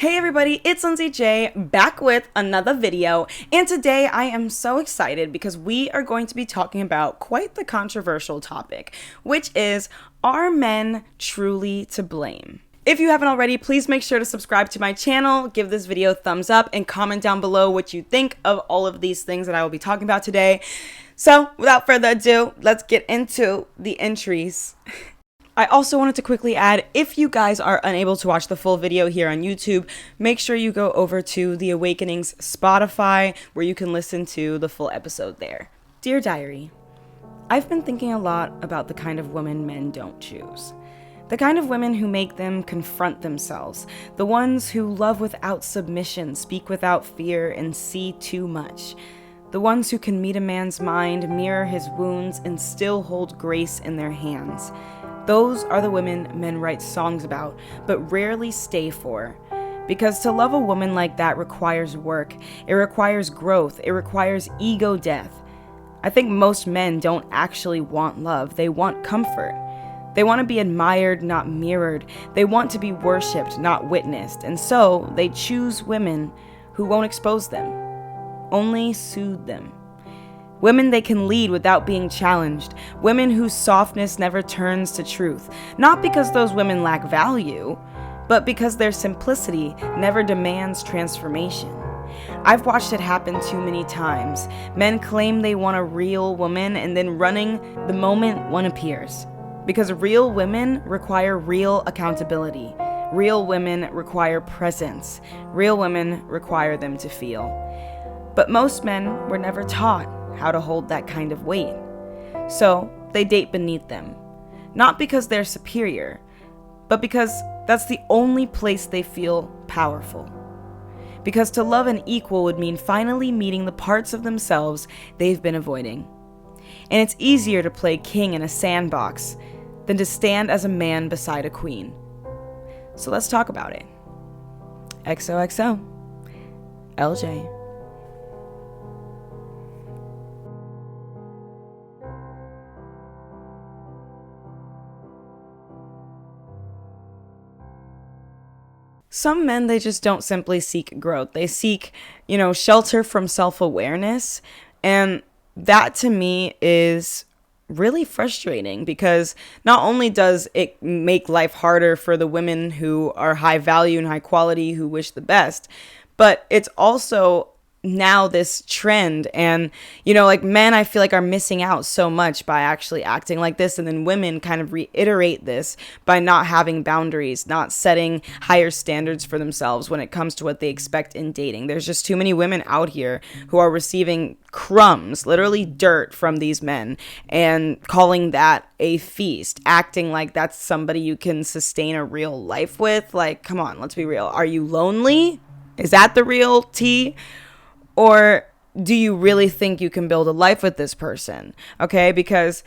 Hey everybody, it's Lindsay J back with another video, and today I am so excited because we are going to be talking about quite the controversial topic, which is, are men truly to blame? If you haven't already, please make sure to subscribe to my channel, give this video a thumbs up, and comment down below what you think of all of these things that I will be talking about today. So without further ado, let's get into the entries. I also wanted to quickly add, if you guys are unable to watch the full video here on YouTube, make sure you go over to The Awakening's Spotify, where you can listen to the full episode there. Dear Diary, I've been thinking a lot about the kind of women men don't choose. The kind of women who make them confront themselves. The ones who love without submission, speak without fear, and see too much. The ones who can meet a man's mind, mirror his wounds, and still hold grace in their hands. Those are the women men write songs about, but rarely stay for. Because to love a woman like that requires work, it requires growth, it requires ego death. I think most men don't actually want love, they want comfort. They want to be admired, not mirrored. They want to be worshipped, not witnessed. And so they choose women who won't expose them, only soothe them. Women they can lead without being challenged. Women whose softness never turns to truth. Not because those women lack value, but because their simplicity never demands transformation. I've watched it happen too many times. Men claim they want a real woman and then running the moment one appears. Because real women require real accountability. Real women require presence. Real women require them to feel. But most men were never taught how to hold that kind of weight. So they date beneath them. Not because they're superior, but because that's the only place they feel powerful. Because to love an equal would mean finally meeting the parts of themselves they've been avoiding. And it's easier to play king in a sandbox than to stand as a man beside a queen. So let's talk about it. XOXO, LJ. Some men, they just don't simply seek growth. They seek, shelter from self-awareness. And that to me is really frustrating because not only does it make life harder for the women who are high value and high quality, who wish the best, but it's also now this trend. And men, I feel like, are missing out so much by actually acting like this, and then women kind of reiterate this by not having boundaries, not setting higher standards for themselves when it comes to what they expect in dating. There's just too many women out here who are receiving crumbs, literally dirt, from these men and calling that a feast, acting like that's somebody you can sustain a real life with. Like, come on, let's be real. Are you lonely? Is that the real tea? Or do you really think you can build a life with this person? Okay, because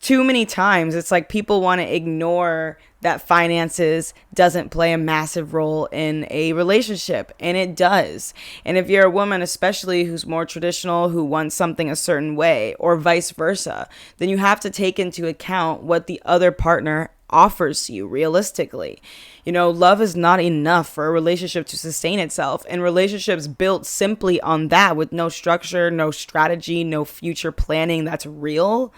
too many times it's like people want to ignore that finances doesn't play a massive role in a relationship, and it does. And if you're a woman, especially who's more traditional, who wants something a certain way, or vice versa, then you have to take into account what the other partner offers you realistically. Love is not enough for a relationship to sustain itself, and relationships built simply on that, with no structure, no strategy, no future planning that's real,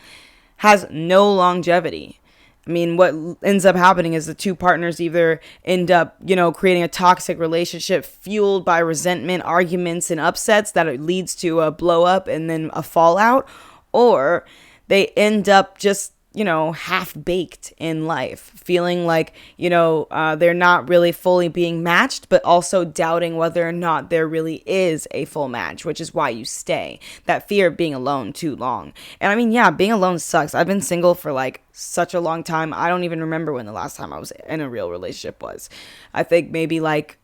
has no longevity. I mean, what ends up happening is the two partners either end up, creating a toxic relationship fueled by resentment, arguments, and upsets that it leads to a blow up and then a fallout, or they end up just half-baked in life, feeling like, they're not really fully being matched, but also doubting whether or not there really is a full match, which is why you stay. That fear of being alone too long. And I mean, yeah, being alone sucks. I've been single for such a long time. I don't even remember when the last time I was in a real relationship was. I think maybe 5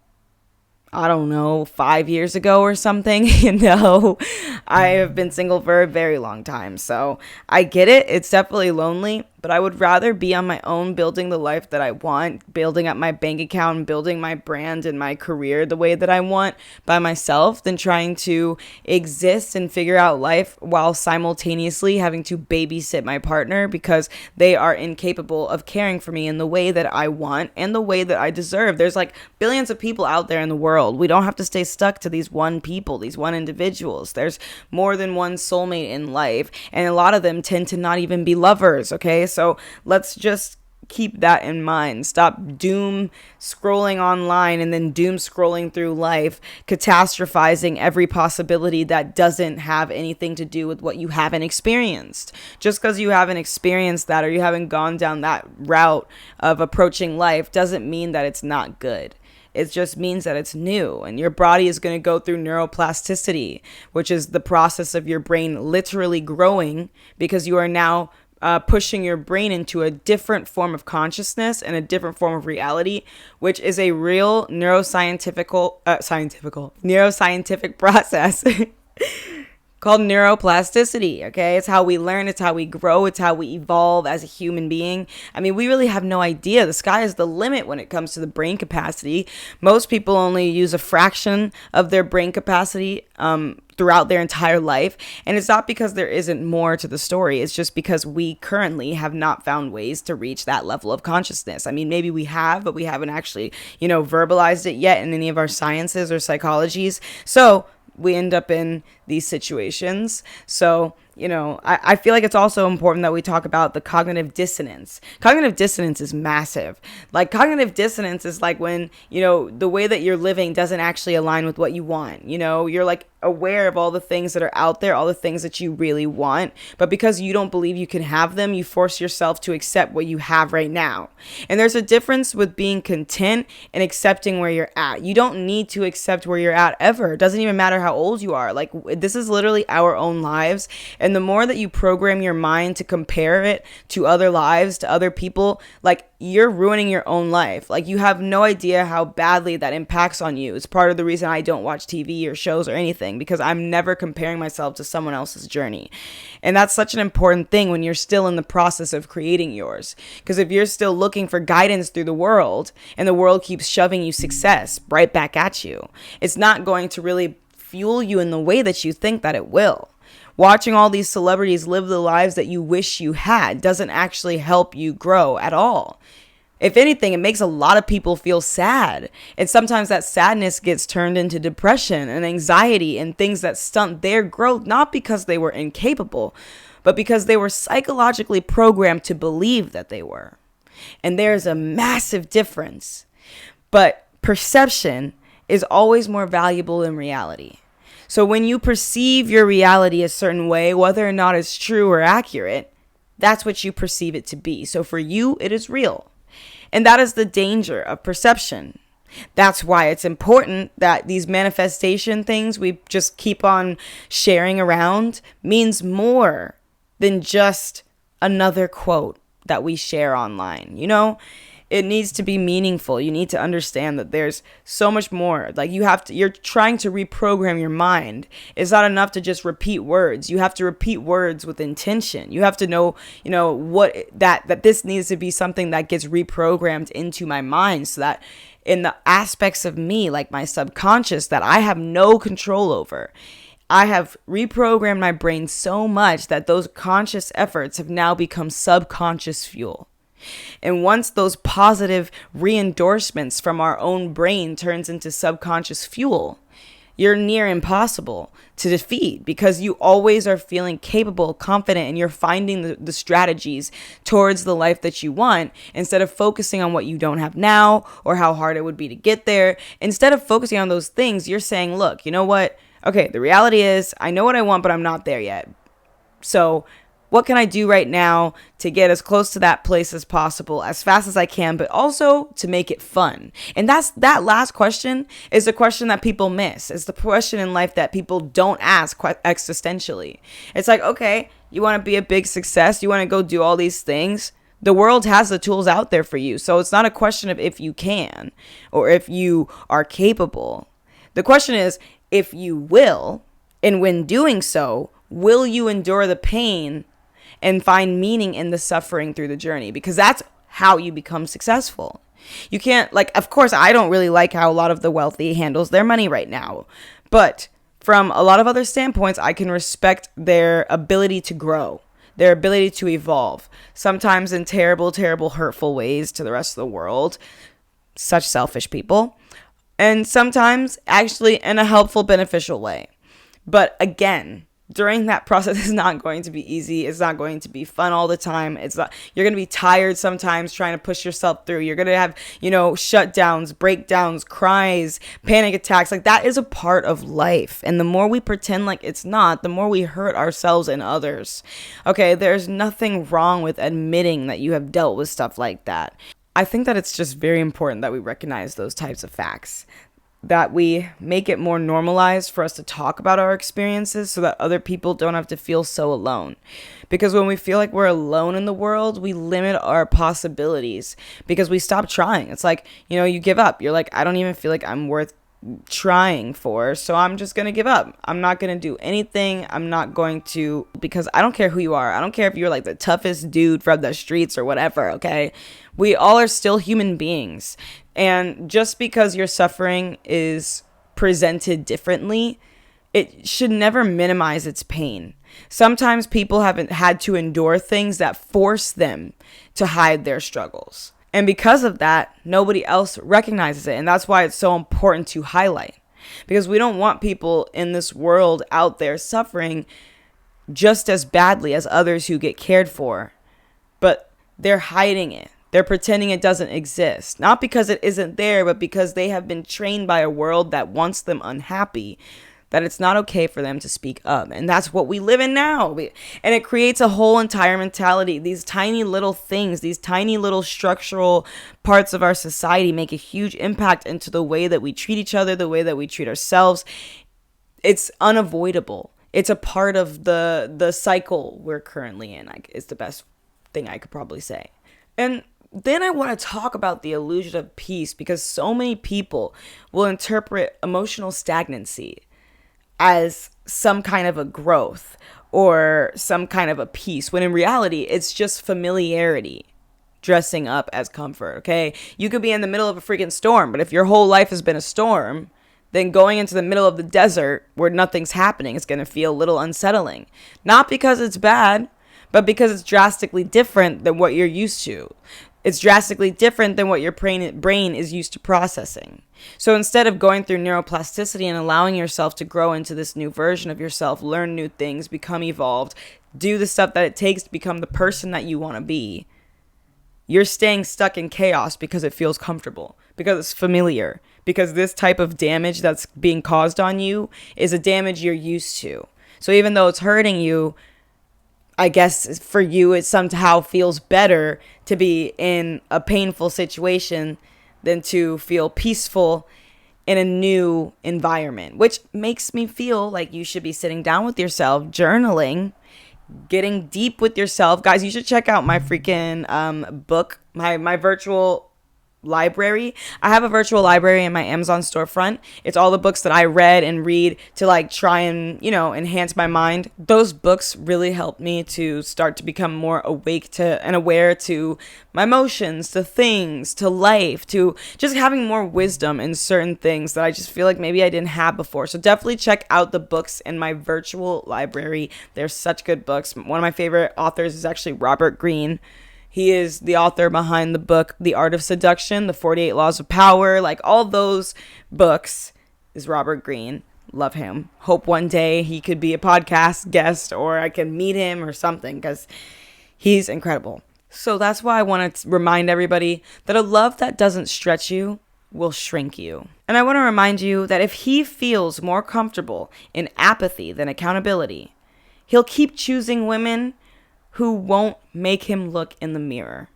years ago or something. I have been single for a very long time. So I get it. It's definitely lonely, but I would rather be on my own, building the life that I want, building up my bank account, and building my brand and my career the way that I want by myself, than trying to exist and figure out life while simultaneously having to babysit my partner because they are incapable of caring for me in the way that I want and the way that I deserve. There's like billions of people out there in the world. We don't have to stay stuck to these one people, these one individuals. There's more than one soulmate in life, and a lot of them tend to not even be lovers. Okay, so let's just keep that in mind. Stop doom scrolling online and then doom scrolling through life, catastrophizing every possibility that doesn't have anything to do with what you haven't experienced. Just because you haven't experienced that, or you haven't gone down that route of approaching life, doesn't mean that it's not good. It just means that it's new, and your body is going to go through neuroplasticity, which is the process of your brain literally growing because you are now pushing your brain into a different form of consciousness and a different form of reality, which is a real neuroscientific process called neuroplasticity. Okay, it's how we learn, it's how we grow, it's how we evolve as a human being. I mean, we really have no idea. The sky is the limit when it comes to the brain capacity. Most people only use a fraction of their brain capacity throughout their entire life, and it's not because there isn't more to the story. It's just because we currently have not found ways to reach that level of consciousness. I mean, maybe we have, but we haven't actually, verbalized it yet in any of our sciences or psychologies. So we end up in these situations. So, I feel like it's also important that we talk about the cognitive dissonance. Cognitive dissonance is massive. Like, cognitive dissonance is like when, the way that you're living doesn't actually align with what you want. You're like aware of all the things that are out there, all the things that you really want, but because you don't believe you can have them, you force yourself to accept what you have right now. And there's a difference with being content and accepting where you're at. You don't need to accept where you're at ever. It doesn't even matter how old you are. Like, this is literally our own lives. And the more that you program your mind to compare it to other lives, to other people, like, you're ruining your own life. Like, you have no idea how badly that impacts on you. It's part of the reason I don't watch TV or shows or anything, because I'm never comparing myself to someone else's journey. And that's such an important thing when you're still in the process of creating yours. Because if you're still looking for guidance through the world, and the world keeps shoving you success right back at you, it's not going to really fuel you in the way that you think that it will. Watching all these celebrities live the lives that you wish you had doesn't actually help you grow at all. If anything, it makes a lot of people feel sad. And sometimes that sadness gets turned into depression and anxiety and things that stunt their growth, not because they were incapable, but because they were psychologically programmed to believe that they were. And there's a massive difference. But perception is always more valuable than reality. So when you perceive your reality a certain way, whether or not it's true or accurate, that's what you perceive it to be. So for you, it is real. And that is the danger of perception. That's why it's important that these manifestation things we just keep on sharing around means more than just another quote that we share online. It needs to be meaningful. You need to understand that there's so much more. Like, you're trying to reprogram your mind. It's not enough to just repeat words. You have to repeat words with intention. You have to know, what that this needs to be something that gets reprogrammed into my mind, so that in the aspects of me, like my subconscious, that I have no control over, I have reprogrammed my brain so much that those conscious efforts have now become subconscious fuel. And once those positive reendorsements from our own brain turns into subconscious fuel, you're near impossible to defeat, because you always are feeling capable, confident, and you're finding the strategies towards the life that you want, instead of focusing on what you don't have now or how hard it would be to get there. Instead of focusing on those things, you're saying, look, you know what? Okay, the reality is I know what I want, but I'm not there yet. So what can I do right now to get as close to that place as possible, as fast as I can, but also to make it fun? And that last question is the question that people miss. It's the question in life that people don't ask quite existentially. It's like, okay, you want to be a big success, you want to go do all these things. The world has the tools out there for you. So it's not a question of if you can or if you are capable. The question is if you will, and when doing so, will you endure the pain and find meaning in the suffering through the journey, because that's how you become successful. You can't, like, of course, I don't really like how a lot of the wealthy handles their money right now, but from a lot of other standpoints, I can respect their ability to grow, their ability to evolve, sometimes in terrible, terrible, hurtful ways to the rest of the world, such selfish people, and sometimes actually in a helpful, beneficial way. But again, during that process, it's not going to be easy. It's not going to be fun all the time. You're going to be tired sometimes trying to push yourself through. You're going to have, shutdowns, breakdowns, cries, panic attacks. Like, that is a part of life. And the more we pretend like it's not, the more we hurt ourselves and others. Okay, there's nothing wrong with admitting that you have dealt with stuff like that. I think that it's just very important that we recognize those types of facts, that we make it more normalized for us to talk about our experiences so that other people don't have to feel so alone. Because when we feel like we're alone in the world, we limit our possibilities because we stop trying. It's like, you give up. You're like, I don't even feel like I'm worth trying for, so I'm just going to give up. I'm not going to do anything. I'm not going to, because I don't care who you are. I don't care if you're like the toughest dude from the streets or whatever, okay? We all are still human beings. And just because your suffering is presented differently, it should never minimize its pain. Sometimes people haven't had to endure things that force them to hide their struggles. And because of that, nobody else recognizes it. And that's why it's so important to highlight. Because we don't want people in this world out there suffering just as badly as others who get cared for. But they're hiding it. They're pretending it doesn't exist. Not because it isn't there, but because they have been trained by a world that wants them unhappy, that it's not okay for them to speak up. And that's what we live in now. And it creates a whole entire mentality. These tiny little things, these tiny little structural parts of our society make a huge impact into the way that we treat each other, the way that we treat ourselves. It's unavoidable. It's a part of the cycle we're currently in, is the best thing I could probably say. And then I want to talk about the illusion of peace, because so many people will interpret emotional stagnancy as some kind of a growth or some kind of a peace, when in reality, it's just familiarity dressing up as comfort, okay? You could be in the middle of a freaking storm, but if your whole life has been a storm, then going into the middle of the desert where nothing's happening is going to feel a little unsettling. Not because it's bad, but because it's drastically different than what you're used to. It's drastically different than what your brain is used to processing. So instead of going through neuroplasticity and allowing yourself to grow into this new version of yourself, learn new things, become evolved, do the stuff that it takes to become the person that you want to be, you're staying stuck in chaos because it feels comfortable, because it's familiar, because this type of damage that's being caused on you is a damage you're used to. So even though it's hurting you, I guess for you, it somehow feels better to be in a painful situation than to feel peaceful in a new environment, which makes me feel like you should be sitting down with yourself, journaling, getting deep with yourself. Guys, you should check out my freaking book, my virtual library. I have a virtual library in my Amazon storefront. It's all the books that I read and read to like try and, enhance my mind. Those books really helped me to start to become more awake to and aware to my emotions, to things, to life, to just having more wisdom in certain things that I just feel like maybe I didn't have before. So definitely check out the books in my virtual library. They're such good books. One of my favorite authors is actually Robert Greene. He is the author behind the book, The Art of Seduction, The 48 Laws of Power, like all those books is Robert Greene. Love him. Hope one day he could be a podcast guest or I can meet him or something, because he's incredible. So that's why I want to remind everybody that a love that doesn't stretch you will shrink you. And I want to remind you that if he feels more comfortable in apathy than accountability, he'll keep choosing women who won't make him look in the mirror.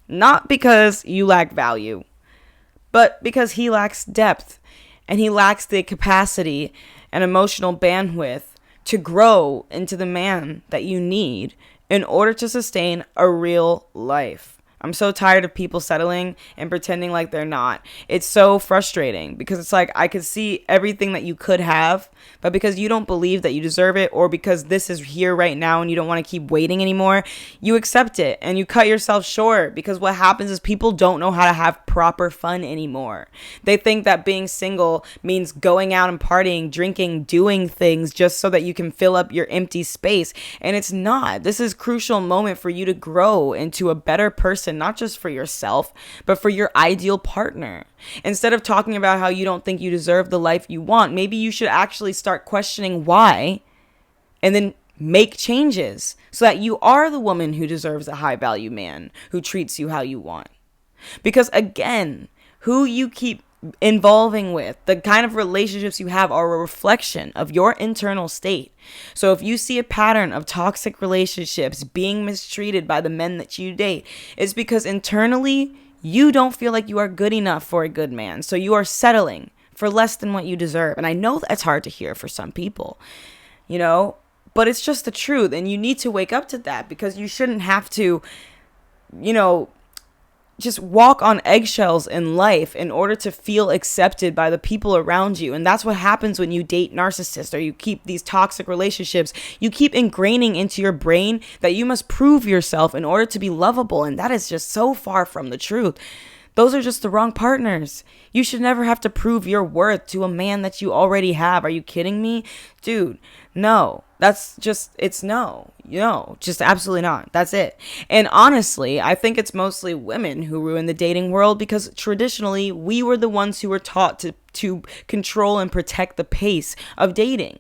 Not because you lack value, but because he lacks depth and he lacks the capacity and emotional bandwidth to grow into the man that you need in order to sustain a real life, I'm so tired of people settling and pretending like they're not. It's so frustrating because it's like I could see everything that you could have, but because you don't believe that you deserve it, or because this is here right now and you don't want to keep waiting anymore, you accept it and you cut yourself short. Because what happens is people don't know how to have proper fun anymore. They think that being single means going out and partying, drinking, doing things just so that you can fill up your empty space. And it's not. This is a crucial moment for you to grow into a better person, not just for yourself, but for your ideal partner. Instead of talking about how you don't think you deserve the life you want, maybe you should actually start questioning why, and then make changes so that you are the woman who deserves a high value man who treats you how you want. Because again, who you keep involving with, the kind of relationships you have, are a reflection of your internal state. So if you see a pattern of toxic relationships, being mistreated by the men that you date, it's because internally you don't feel like you are good enough for a good man. So you are settling for less than what you deserve. And I know that's hard to hear for some people, but it's just the truth. And you need to wake up to that, because you shouldn't have to, just walk on eggshells in life in order to feel accepted by the people around you. And that's what happens when you date narcissists, or you keep these toxic relationships. You keep ingraining into your brain that you must prove yourself in order to be lovable. And that is just so far from the truth. Those are just the wrong partners. You should never have to prove your worth to a man that you already have. Are you kidding me? Dude, no. It's no, just absolutely not. That's it. And honestly, I think it's mostly women who ruin the dating world, because traditionally we were the ones who were taught to control and protect the pace of dating.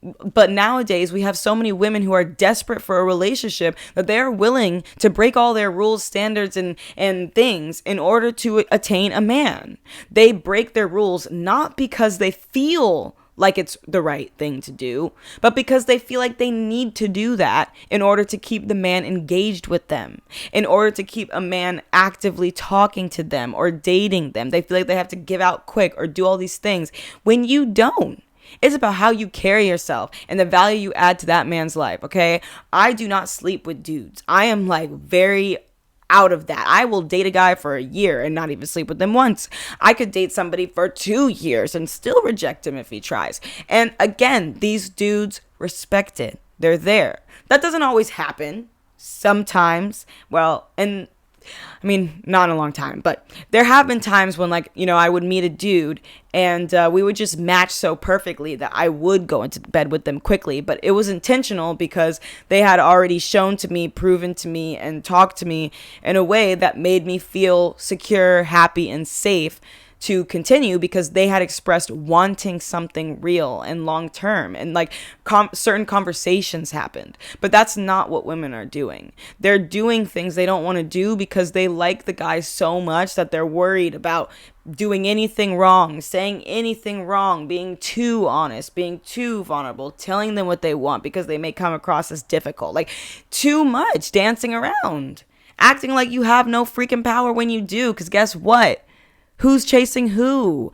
But nowadays we have so many women who are desperate for a relationship that they're willing to break all their rules, standards, and things in order to attain a man. They break their rules not because they feel like it's the right thing to do, but because they feel like they need to do that in order to keep the man engaged with them, in order to keep a man actively talking to them or dating them. They feel like they have to give out quick or do all these things when you don't. It's about how you carry yourself and the value you add to that man's life, okay? I do not sleep with dudes. I am very out of that. I will date a guy for a year and not even sleep with them once. I could date somebody for 2 years and still reject him if he tries. And again, these dudes respect it. They're there. That doesn't always happen. Sometimes, not in a long time, but there have been times when I would meet a dude and we would just match so perfectly that I would go into bed with them quickly. But it was intentional because they had already shown to me, proven to me, and talked to me in a way that made me feel secure, happy, and safe to continue, because they had expressed wanting something real and long term, and certain conversations happened. But that's not what women are doing. They're doing things they don't want to do because they like the guy so much that they're worried about doing anything wrong, saying anything wrong, being too honest, being too vulnerable, telling them what they want because they may come across as difficult, too much dancing around, acting like you have no freaking power when you do. Because guess what? Who's chasing who?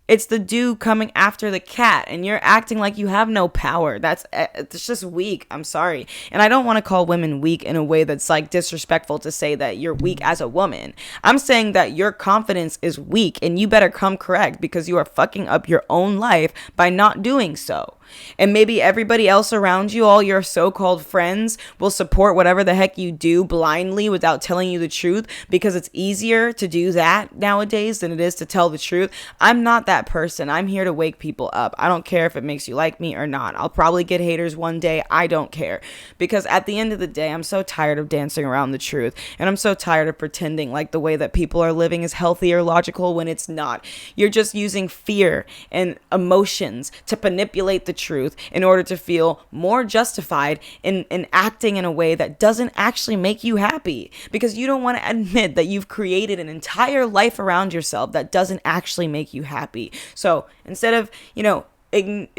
It's the dude coming after the cat, and you're acting like you have no power. It's just weak. I'm sorry. And I don't want to call women weak in a way that's disrespectful to say that you're weak as a woman. I'm saying that your confidence is weak, and you better come correct, because you are fucking up your own life by not doing so. And maybe everybody else around you, all your so-called friends, will support whatever the heck you do blindly without telling you the truth, because it's easier to do that nowadays than it is to tell the truth. I'm not that person. I'm here to wake people up. I don't care if it makes you like me or not. I'll probably get haters one day. I don't care, because at the end of the day, I'm so tired of dancing around the truth, and I'm so tired of pretending like the way that people are living is healthy or logical when it's not. You're just using fear and emotions to manipulate the truth in order to feel more justified in acting in a way that doesn't actually make you happy, because you don't want to admit that you've created an entire life around yourself that doesn't actually make you happy. So instead of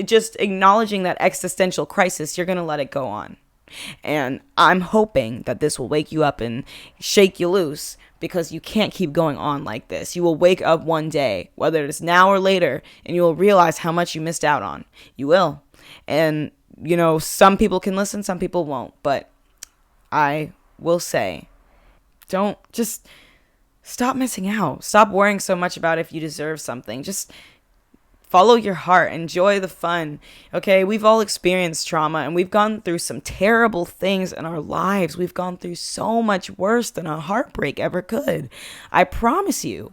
just acknowledging that existential crisis, you're gonna let it go on. And I'm hoping that this will wake you up and shake you loose, because you can't keep going on like this. You will wake up one day, whether it's now or later, and you will realize how much you missed out on. You will. And, some people can listen, some people won't. But I will say, Just stop missing out. Stop worrying so much about if you deserve something. Just follow your heart. Enjoy the fun. Okay, we've all experienced trauma and we've gone through some terrible things in our lives. We've gone through so much worse than a heartbreak ever could. I promise you,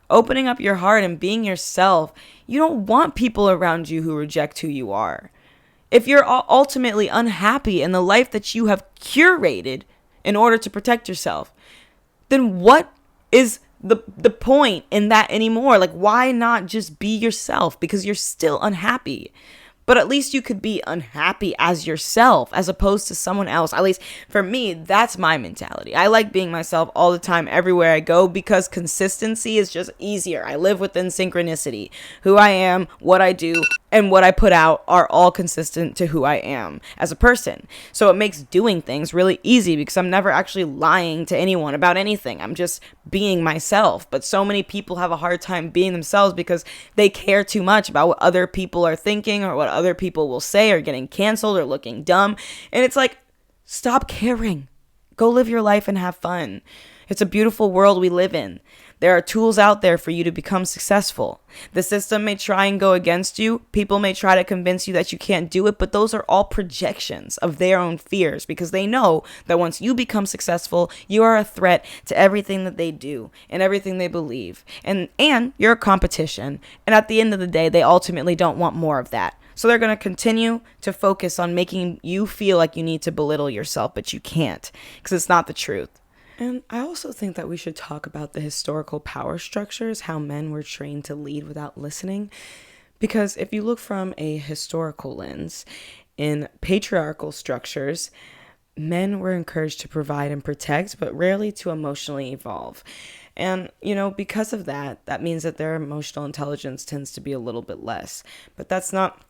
opening up your heart and being yourself, you don't want people around you who reject who you are. If you're ultimately unhappy in the life that you have curated in order to protect yourself, then what is the point in that anymore? Like, why not just be yourself? Because you're still unhappy. But at least you could be unhappy as yourself as opposed to someone else. At least for me, that's my mentality. I like being myself all the time, everywhere I go, because consistency is just easier. I live within synchronicity. Who I am, what I do, and what I put out are all consistent to who I am as a person. So it makes doing things really easy because I'm never actually lying to anyone about anything. I'm just being myself. But so many people have a hard time being themselves because they care too much about what other people are thinking or what other people will say or getting canceled or looking dumb. And it's like, stop caring. Go live your life and have fun. It's a beautiful world we live in. There are tools out there for you to become successful. The system may try and go against you. People may try to convince you that you can't do it, but those are all projections of their own fears because they know that once you become successful, you are a threat to everything that they do and everything they believe. And you're a competition. And at the end of the day, they ultimately don't want more of that. So they're going to continue to focus on making you feel like you need to belittle yourself, but you can't because it's not the truth. And I also think that we should talk about the historical power structures, how men were trained to lead without listening. Because if you look from a historical lens, in patriarchal structures, men were encouraged to provide and protect, but rarely to emotionally evolve. And, because of that, that means that their emotional intelligence tends to be a little bit less. But that's not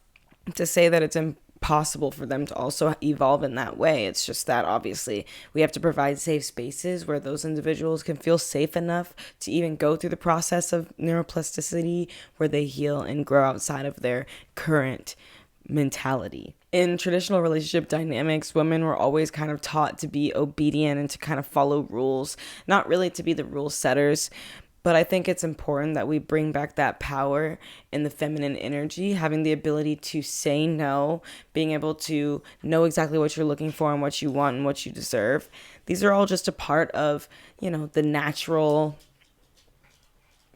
to say that it's impossible for them to also evolve in that way. It's just that obviously we have to provide safe spaces where those individuals can feel safe enough to even go through the process of neuroplasticity, where they heal and grow outside of their current mentality. In traditional relationship dynamics, women were always kind of taught to be obedient and to kind of follow rules, not really to be the rule setters. But I think it's important that we bring back that power in the feminine energy, having the ability to say no, being able to know exactly what you're looking for and what you want and what you deserve. These are all just a part of, the natural,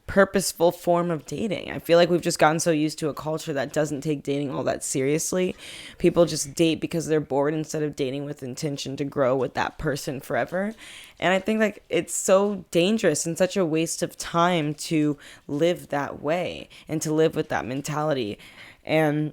purposeful form of dating. I feel like we've just gotten so used to a culture that doesn't take dating all that seriously. People just date because they're bored instead of dating with intention to grow with that person forever. And I think it's so dangerous and such a waste of time to live that way and to live with that mentality. And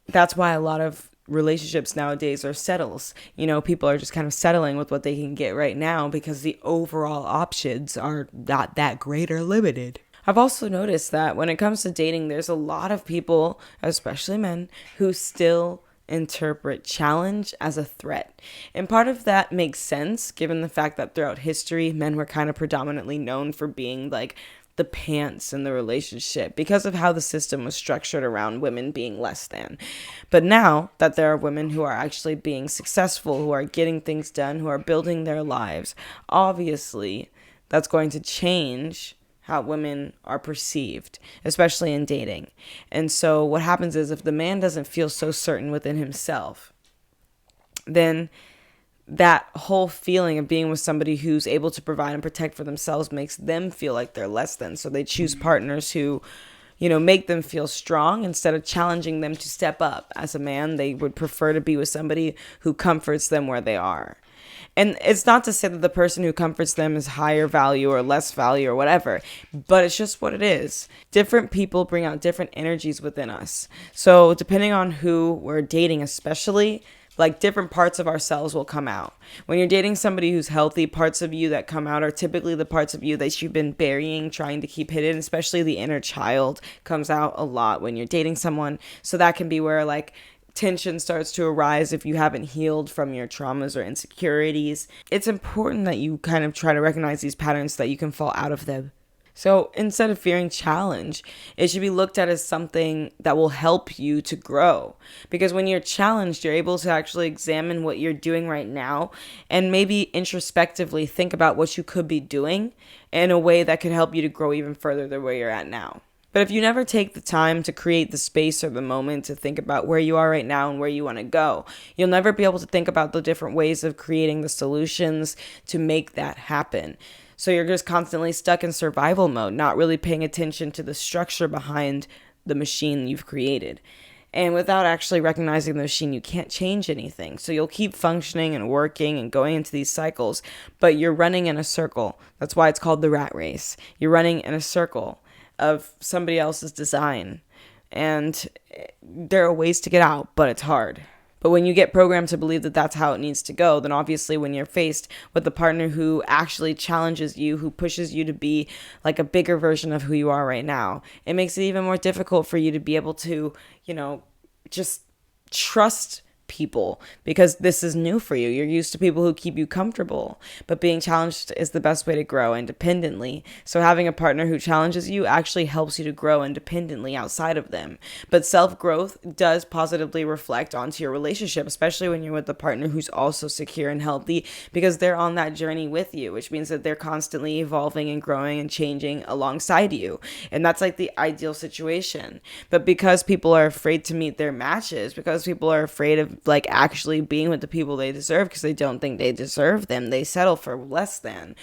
that's why a lot of relationships nowadays are settles. People are just kind of settling with what they can get right now because the overall options are not that great or limited. I've also noticed that when it comes to dating, there's a lot of people, especially men, who still interpret challenge as a threat. And part of that makes sense given the fact that throughout history, men were kind of predominantly known for being like the pants in the relationship because of how the system was structured around women being less than. But now that there are women who are actually being successful, who are getting things done, who are building their lives, obviously that's going to change how women are perceived, especially in dating. And so what happens is if the man doesn't feel so certain within himself, then that whole feeling of being with somebody who's able to provide and protect for themselves makes them feel like they're less than. So they choose partners who, make them feel strong instead of challenging them to step up. As a man, they would prefer to be with somebody who comforts them where they are. And it's not to say that the person who comforts them is higher value or less value or whatever, but it's just what it is. Different people bring out different energies within us. So depending on who we're dating, especially, different parts of ourselves will come out. When you're dating somebody who's healthy, parts of you that come out are typically the parts of you that you've been burying, trying to keep hidden, especially the inner child comes out a lot when you're dating someone. So that can be where tension starts to arise if you haven't healed from your traumas or insecurities. It's important that you kind of try to recognize these patterns so that you can fall out of them. So instead of fearing challenge, it should be looked at as something that will help you to grow. Because when you're challenged, you're able to actually examine what you're doing right now and maybe introspectively think about what you could be doing in a way that could help you to grow even further than where you're at now. But if you never take the time to create the space or the moment to think about where you are right now and where you want to go, you'll never be able to think about the different ways of creating the solutions to make that happen. So you're just constantly stuck in survival mode, not really paying attention to the structure behind the machine you've created. And without actually recognizing the machine, you can't change anything. So you'll keep functioning and working and going into these cycles, but you're running in a circle. That's why it's called the rat race. You're running in a circle of somebody else's design. And there are ways to get out, but it's hard. But when you get programmed to believe that that's how it needs to go, then obviously when you're faced with a partner who actually challenges you, who pushes you to be like a bigger version of who you are right now, it makes it even more difficult for you to be able to, just trust people, because this is new for you. You're used to people who keep you comfortable, but being challenged is the best way to grow independently. So having a partner who challenges you actually helps you to grow independently outside of them. But self-growth does positively reflect onto your relationship, especially when you're with a partner who's also secure and healthy, because they're on that journey with you, which means that they're constantly evolving and growing and changing alongside you. And that's like the ideal situation. But because people are afraid to meet their matches, because people are afraid of like actually being with the people they deserve because they don't think they deserve them, they settle for less than.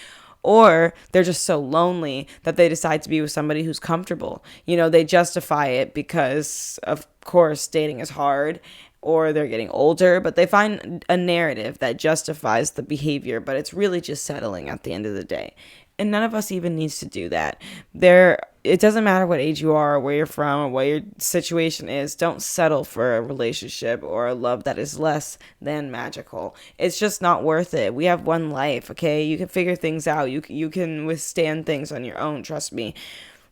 Or they're just so lonely that they decide to be with somebody who's comfortable. They justify it because, of course, dating is hard, or they're getting older, but they find a narrative that justifies the behavior, but it's really just settling at the end of the day. And none of us even needs to do that. It doesn't matter what age you are, or where you're from, or what your situation is. Don't settle for a relationship or a love that is less than magical. It's just not worth it. We have one life, okay? You can figure things out. You can withstand things on your own, trust me.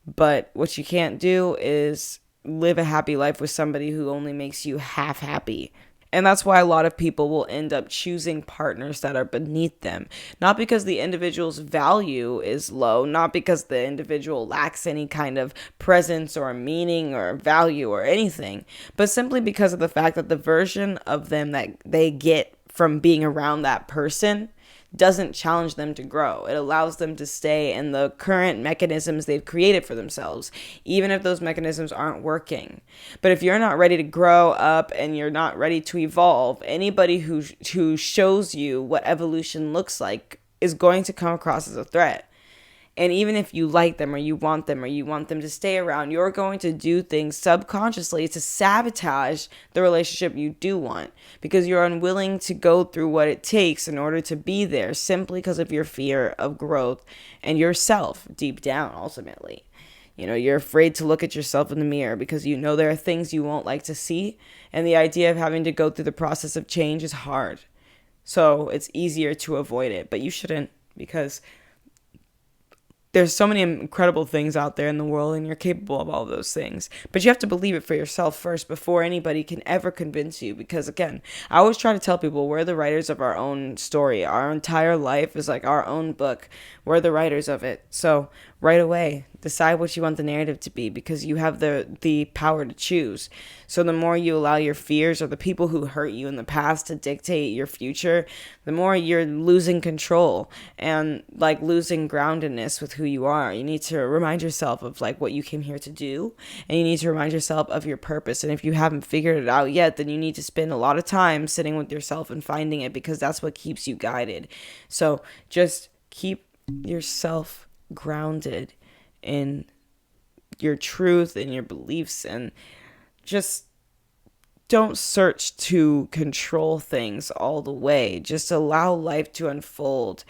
But what you can't do is live a happy life with somebody who only makes you half happy. And that's why a lot of people will end up choosing partners that are beneath them. Not because the individual's value is low, not because the individual lacks any kind of presence or meaning or value or anything, but simply because of the fact that the version of them that they get from being around that person doesn't challenge them to grow. It allows them to stay in the current mechanisms they've created for themselves, even if those mechanisms aren't working. But if you're not ready to grow up and you're not ready to evolve, anybody who shows you what evolution looks like is going to come across as a threat. And even if you like them or you want them to stay around, you're going to do things subconsciously to sabotage the relationship you do want, because you're unwilling to go through what it takes in order to be there, simply because of your fear of growth and yourself deep down, ultimately. You're afraid to look at yourself in the mirror because there are things you won't like to see, and the idea of having to go through the process of change is hard. So it's easier to avoid it, but you shouldn't, because there's so many incredible things out there in the world, and you're capable of all of those things. But you have to believe it for yourself first before anybody can ever convince you. Because again, I always try to tell people we're the writers of our own story. Our entire life is like our own book. We're the writers of it. So right away, decide what you want the narrative to be, because you have the power to choose. So the more you allow your fears or the people who hurt you in the past to dictate your future, the more you're losing control and like losing groundedness with who you are. You need to remind yourself of like what you came here to do, and you need to remind yourself of your purpose. And if you haven't figured it out yet, then you need to spend a lot of time sitting with yourself and finding it, because that's what keeps you guided. So just keep yourself grounded in your truth and your beliefs, and just don't search to control things all the way. Just allow life to unfold.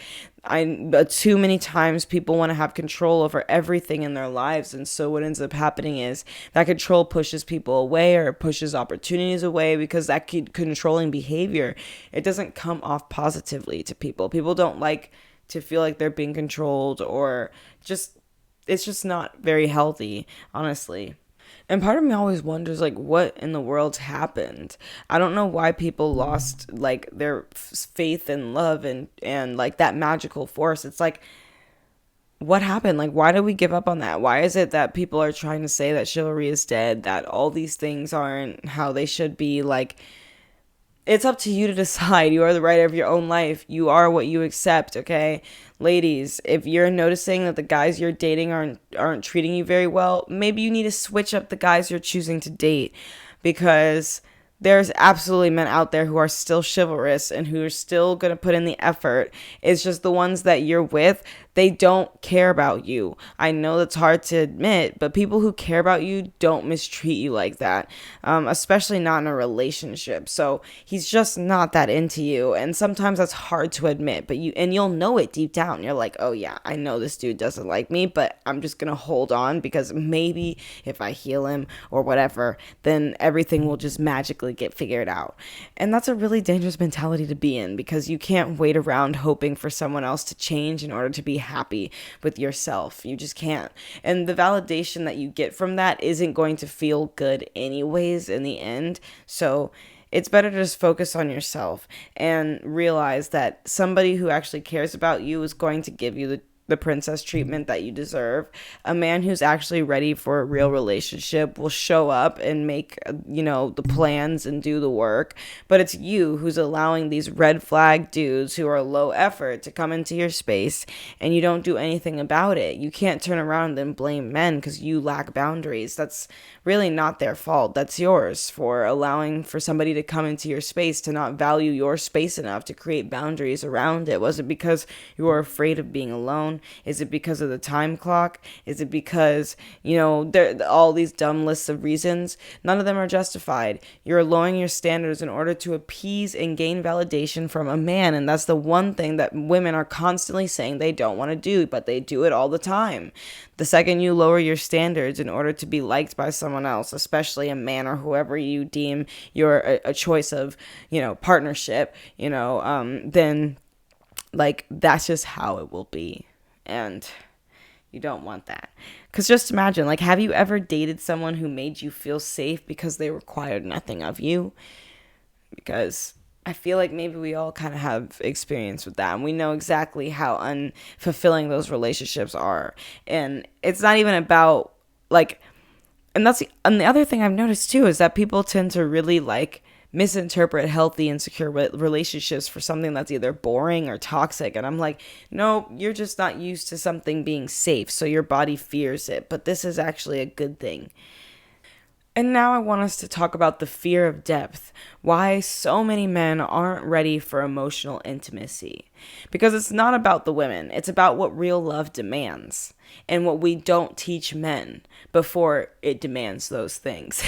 Too many times people want to have control over everything in their lives, and so what ends up happening is that control pushes people away, or pushes opportunities away, because that controlling behavior, it doesn't come off positively to people. People don't like to feel like they're being controlled, or it's just not very healthy, honestly. And part of me always wonders, like, what in the world's happened? I don't know why people lost, like, their faith and love and like, that magical force. It's like, what happened? Like, why did we give up on that? Why is it that people are trying to say that chivalry is dead, that all these things aren't how they should be? Like, it's up to you to decide. You are the writer of your own life. You are what you accept, okay? Ladies, if you're noticing that the guys you're dating aren't treating you very well, maybe you need to switch up the guys you're choosing to date, because there's absolutely men out there who are still chivalrous and who are still going to put in the effort. It's just the ones that you're with, they don't care about you. I know that's hard to admit, but people who care about you don't mistreat you like that, especially not in a relationship. So he's just not that into you, and sometimes that's hard to admit, but you'll know it deep down. You're like, oh yeah, I know this dude doesn't like me, but I'm just gonna hold on because maybe if I heal him or whatever, then everything will just magically get figured out. And that's a really dangerous mentality to be in, because you can't wait around hoping for someone else to change in order to be happy with yourself. You just can't. And the validation that you get from that isn't going to feel good anyways in the end. So it's better to just focus on yourself and realize that somebody who actually cares about you is going to give you the princess treatment that you deserve. A man who's actually ready for a real relationship will show up and make, the plans and do the work. But it's you who's allowing these red flag dudes who are low effort to come into your space, and you don't do anything about it. You can't turn around and blame men because you lack boundaries. That's really not their fault. That's yours for allowing for somebody to come into your space, to not value your space enough to create boundaries around it. Was it because you were afraid of being alone? Is it because of the time clock? Is it because, there all these dumb lists of reasons? None of them are justified. You're lowering your standards in order to appease and gain validation from a man. And that's the one thing that women are constantly saying they don't want to do, but they do it all the time. The second you lower your standards in order to be liked by someone else, especially a man or whoever you deem you're a choice of, partnership, then like that's just how it will be. And you don't want that. Because just imagine, like, have you ever dated someone who made you feel safe because they required nothing of you? Because I feel like maybe we all kind of have experience with that, and we know exactly how unfulfilling those relationships are. And it's not even about, like, and the other thing I've noticed too is that people tend to really, like, misinterpret healthy and secure relationships for something that's either boring or toxic. And I'm like, no, you're just not used to something being safe, so your body fears it. But this is actually a good thing. And now I want us to talk about the fear of depth, why so many men aren't ready for emotional intimacy. Because it's not about the women, it's about what real love demands and what we don't teach men before it demands those things.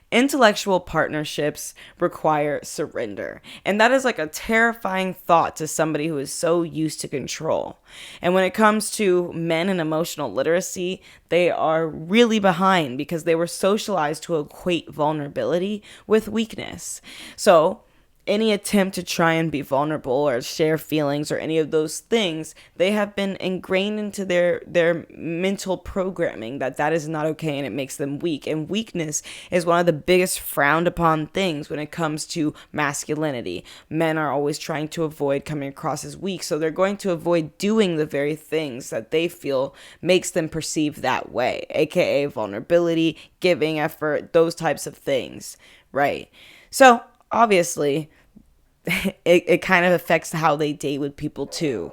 Intellectual partnerships require surrender. And that is like a terrifying thought to somebody who is so used to control. And when it comes to men and emotional literacy, they are really behind because they were socialized to equate vulnerability with weakness. So any attempt to try and be vulnerable or share feelings or any of those things, they have been ingrained into their mental programming that is not okay, and it makes them weak. And weakness is one of the biggest frowned upon things when it comes to masculinity. Men are always trying to avoid coming across as weak, so they're going to avoid doing the very things that they feel makes them perceived that way, aka vulnerability, giving effort, those types of things, right? So obviously, it kind of affects how they date with people too.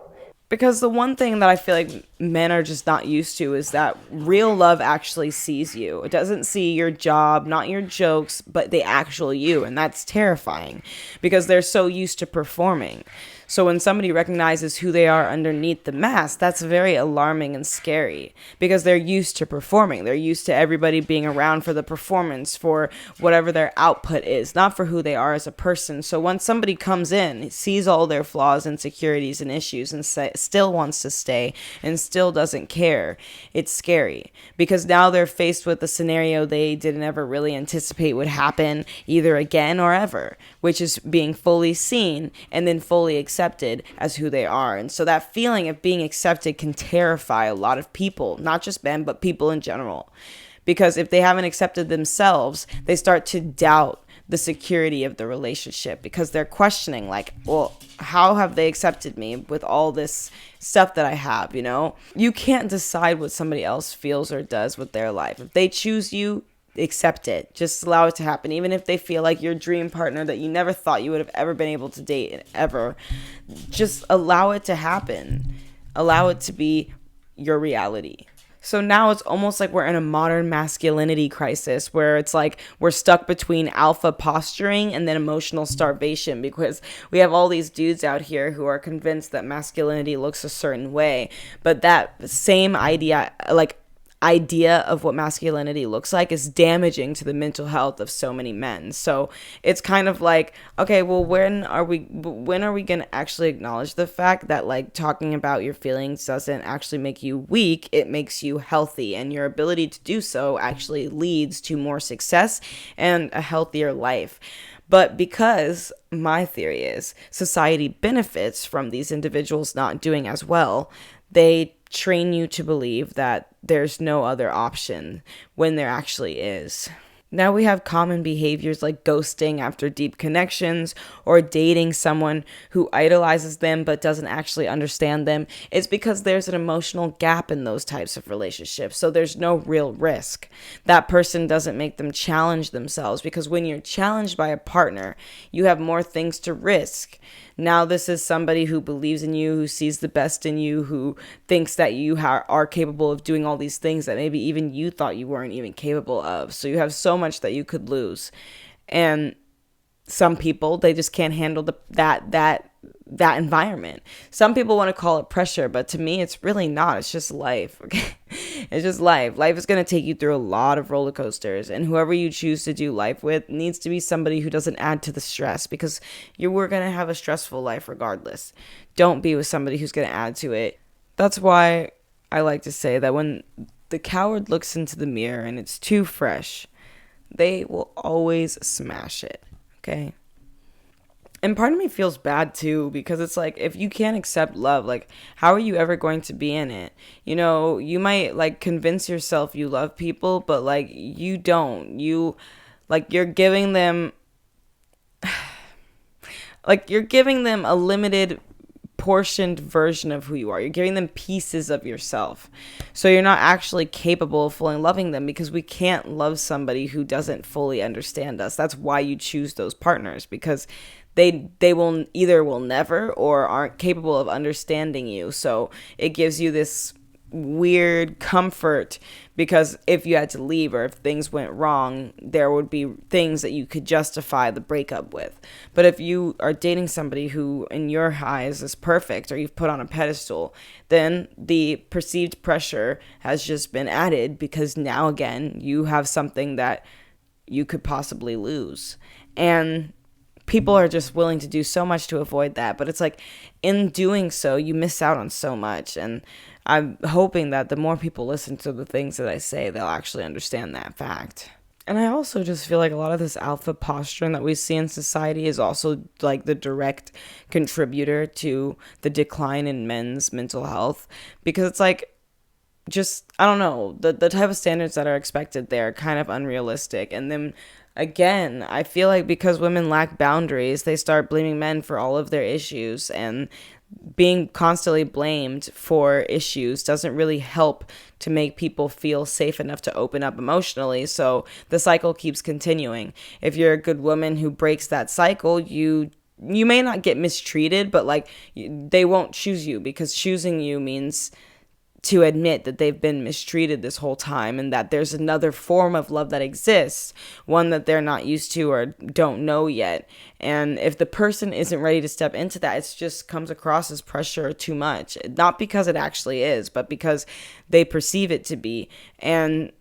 Because the one thing that I feel like men are just not used to is that real love actually sees you. It doesn't see your job, not your jokes, but the actual you. And that's terrifying because they're so used to performing. So when somebody recognizes who they are underneath the mask, that's very alarming and scary because they're used to performing. They're used to everybody being around for the performance, for whatever their output is, not for who they are as a person. So when somebody comes in, sees all their flaws, insecurities, and issues, and still wants to stay and still doesn't care, it's scary because now they're faced with a scenario they didn't ever really anticipate would happen either again or ever, which is being fully seen and then fully accepted as who they are. And so that feeling of being accepted can terrify a lot of people, not just men, but people in general. Because if they haven't accepted themselves, they start to doubt the security of the relationship, because they're questioning, like, well, how have they accepted me with all this stuff that I have, you know? You can't decide what somebody else feels or does with their life. If they choose you, accept it. Just allow it to happen. Even if they feel like your dream partner that you never thought you would have ever been able to date ever, just allow it to happen. Allow it to be your reality. So now it's almost like we're in a modern masculinity crisis, where it's like we're stuck between alpha posturing and then emotional starvation, because we have all these dudes out here who are convinced that masculinity looks a certain way. But that same idea of what masculinity looks like is damaging to the mental health of so many men. So it's kind of like, okay, well, when are we going to actually acknowledge the fact that, like, talking about your feelings doesn't actually make you weak, it makes you healthy, and your ability to do so actually leads to more success and a healthier life. But because my theory is society benefits from these individuals not doing as well, they train you to believe that there's no other option when there actually is. Now we have common behaviors like ghosting after deep connections, or dating someone who idolizes them but doesn't actually understand them. It's because there's an emotional gap in those types of relationships, so there's no real risk. That person doesn't make them challenge themselves, because when you're challenged by a partner, you have more things to risk. Now this is somebody who believes in you, who sees the best in you, who thinks that you are capable of doing all these things that maybe even you thought you weren't even capable of. So you have so much that you could lose. And some people, they just can't handle that environment. Some people want to call it pressure, but to me, it's really not. It's just life. Okay? It's just life. Life is going to take you through a lot of roller coasters, and whoever you choose to do life with needs to be somebody who doesn't add to the stress, because we're going to have a stressful life regardless. Don't be with somebody who's going to add to it. That's why I like to say that when the coward looks into the mirror and it's too fresh, they will always smash it. Okay? And part of me feels bad too, because it's like, if you can't accept love, like, how are you ever going to be in it? You know, you might, like, convince yourself you love people, but, like, you don't. You're giving them, you're giving them a limited portioned version of who you are. You're giving them pieces of yourself. So you're not actually capable of fully loving them, because we can't love somebody who doesn't fully understand us. That's why you choose those partners, because they will never or aren't capable of understanding you. So it gives you this weird comfort, because if you had to leave or if things went wrong, there would be things that you could justify the breakup with. But if you are dating somebody who in your eyes is perfect, or you've put on a pedestal, then the perceived pressure has just been added, because now again you have something that you could possibly lose. And people are just willing to do so much to avoid that. But it's like, in doing so, you miss out on so much. And I'm hoping that the more people listen to the things that I say, they'll actually understand that fact. And I also just feel like a lot of this alpha posturing that we see in society is also like the direct contributor to the decline in men's mental health. Because it's like, just, I don't know, the type of standards that are expected there are kind of unrealistic. And then again, I feel like because women lack boundaries, they start blaming men for all of their issues, and being constantly blamed for issues doesn't really help to make people feel safe enough to open up emotionally. So the cycle keeps continuing. If you're a good woman who breaks that cycle, you may not get mistreated, but like, they won't choose you, because choosing you means to admit that they've been mistreated this whole time, and that there's another form of love that exists, one that they're not used to or don't know yet. And if the person isn't ready to step into that, it just comes across as pressure or too much. Not because it actually is, but because they perceive it to be. And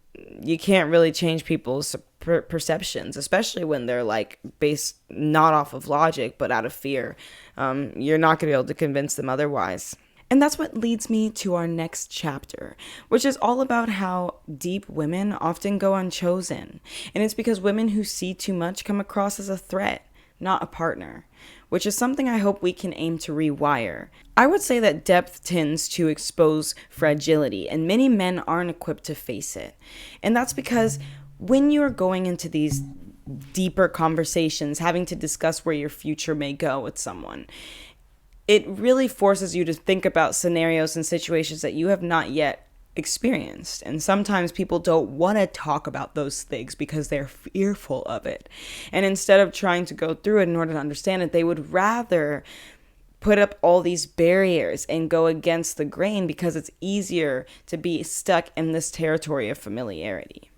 you can't really change people's perceptions, especially when they're like based not off of logic, but out of fear. You're not going to be able to convince them otherwise. And that's what leads me to our next chapter, which is all about how deep women often go unchosen. And it's because women who see too much come across as a threat, not a partner, which is something I hope we can aim to rewire. I would say that depth tends to expose fragility, and many men aren't equipped to face it. And that's because when you're going into these deeper conversations, having to discuss where your future may go with someone. It really forces you to think about scenarios and situations that you have not yet experienced. And sometimes people don't want to talk about those things because they're fearful of it. And instead of trying to go through it in order to understand it, they would rather put up all these barriers and go against the grain because it's easier to be stuck in this territory of familiarity.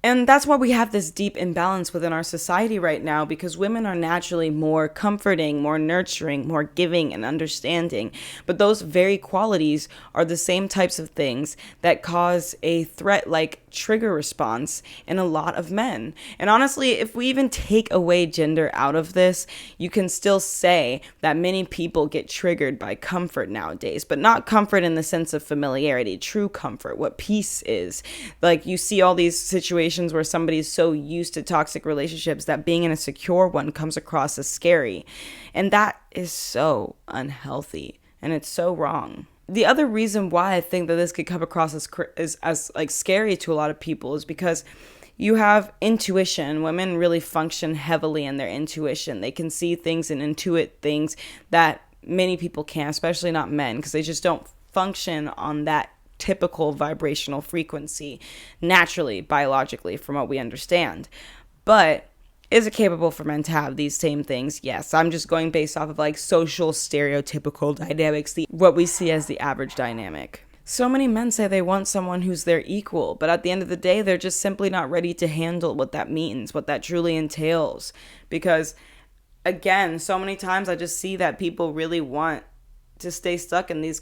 And that's why we have this deep imbalance within our society right now, because women are naturally more comforting, more nurturing, more giving and understanding. But those very qualities are the same types of things that cause a threat-like trigger response in a lot of men. And honestly, if we even take away gender out of this, you can still say that many people get triggered by comfort nowadays, but not comfort in the sense of familiarity, true comfort, what peace is. Like, you see all these situations where somebody's so used to toxic relationships that being in a secure one comes across as scary. And that is so unhealthy, and it's so wrong. The other reason why I think that this could come across as like scary to a lot of people is because you have intuition. Women really function heavily in their intuition. They can see things and intuit things that many people can't, especially not men, because they just don't function on that typical vibrational frequency naturally, biologically, from what we understand. But is it capable for men to have these same things? Yes. I'm just going based off of like social stereotypical dynamics, what we see as the average dynamic. So many men say they want someone who's their equal, but at the end of the day, they're just simply not ready to handle what that means, what that truly entails. Because again, so many times I just see that people really want to stay stuck in these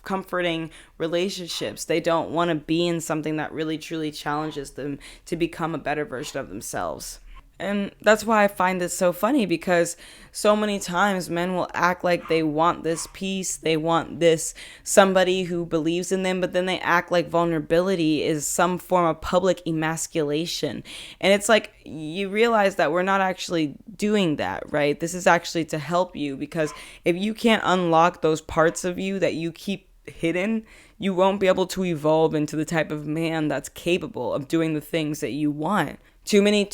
comforting relationships. They don't want to be in something that really truly challenges them to become a better version of themselves. And that's why I find this so funny, because so many times men will act like they want this peace, they want this somebody who believes in them, but then they act like vulnerability is some form of public emasculation. And it's like, you realize that we're not actually doing that, right? This is actually to help you, because if you can't unlock those parts of you that you keep hidden, you won't be able to evolve into the type of man that's capable of doing the things that you want. Too many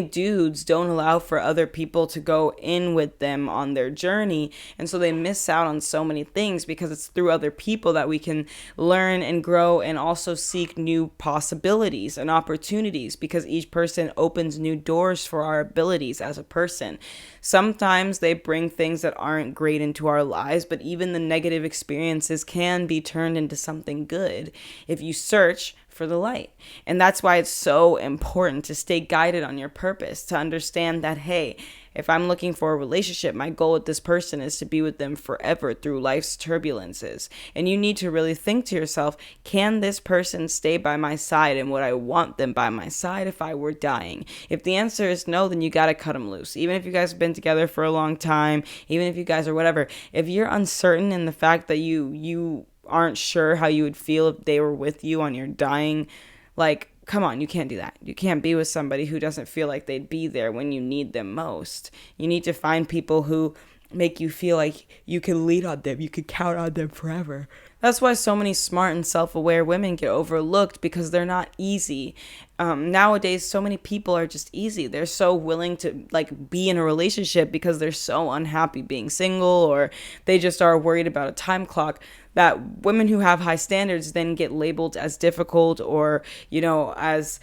dudes don't allow for other people to go in with them on their journey, and so they miss out on so many things, because it's through other people that we can learn and grow and also seek new possibilities and opportunities, because each person opens new doors for our abilities as a person. Sometimes they bring things that aren't great into our lives, but even the negative experiences can be turned into something good if you search for the light. And that's why it's so important to stay guided on your purpose, to understand that, hey, if I'm looking for a relationship, my goal with this person is to be with them forever through life's turbulences. And you need to really think to yourself, can this person stay by my side and would I want them by my side if I were dying? If the answer is no, then you got to cut them loose. Even if you guys have been together for a long time, even if you guys are whatever, if you're uncertain in the fact that you aren't sure how you would feel if they were with you on your dying, like, come on, you can't do that. You can't be with somebody who doesn't feel like they'd be there when you need them most. You need to find people who make you feel like you can lean on them, you can count on them forever. That's why so many smart and self-aware women get overlooked, because they're not easy. Nowadays, so many people are just easy. They're so willing to like be in a relationship because they're so unhappy being single, or they just are worried about a time clock, that women who have high standards then get labeled as difficult or, as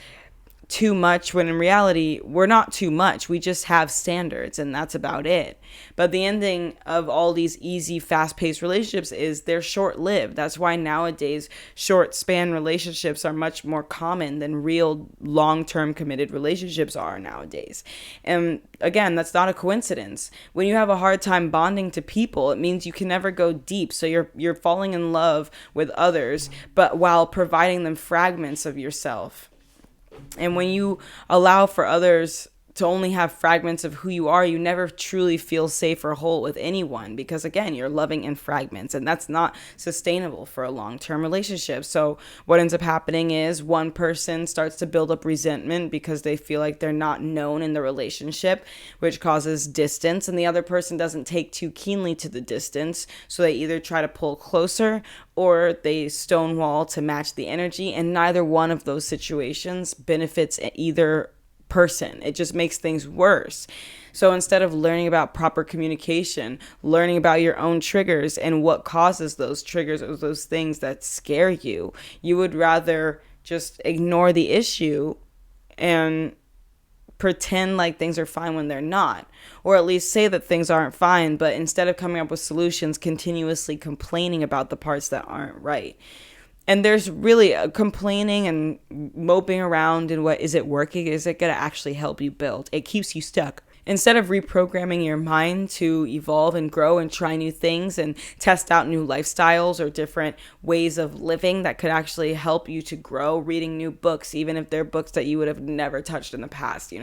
too much, when in reality, we're not too much. We just have standards, and that's about it. But the ending of all these easy, fast-paced relationships is they're short-lived. That's why nowadays short-span relationships are much more common than real long-term committed relationships are nowadays. And again, that's not a coincidence. When you have a hard time bonding to people, it means you can never go deep. So you're falling in love with others, but while providing them fragments of yourself. And when you allow for others to only have fragments of who you are, you never truly feel safe or whole with anyone, because again, you're loving in fragments, and that's not sustainable for a long-term relationship. So what ends up happening is one person starts to build up resentment because they feel like they're not known in the relationship, which causes distance, and the other person doesn't take too keenly to the distance, so they either try to pull closer or they stonewall to match the energy, and neither one of those situations benefits either person. It just makes things worse. So instead of learning about proper communication, learning about your own triggers and what causes those triggers or those things that scare you, you would rather just ignore the issue and pretend like things are fine when they're not, or at least say that things aren't fine, but instead of coming up with solutions, continuously complaining about the parts that aren't right. And there's really complaining and moping around and what is it working? Is it going to actually help you build? It keeps you stuck. Instead of reprogramming your mind to evolve and grow and try new things and test out new lifestyles or different ways of living that could actually help you to grow, reading new books, even if they're books that you would have never touched in the past,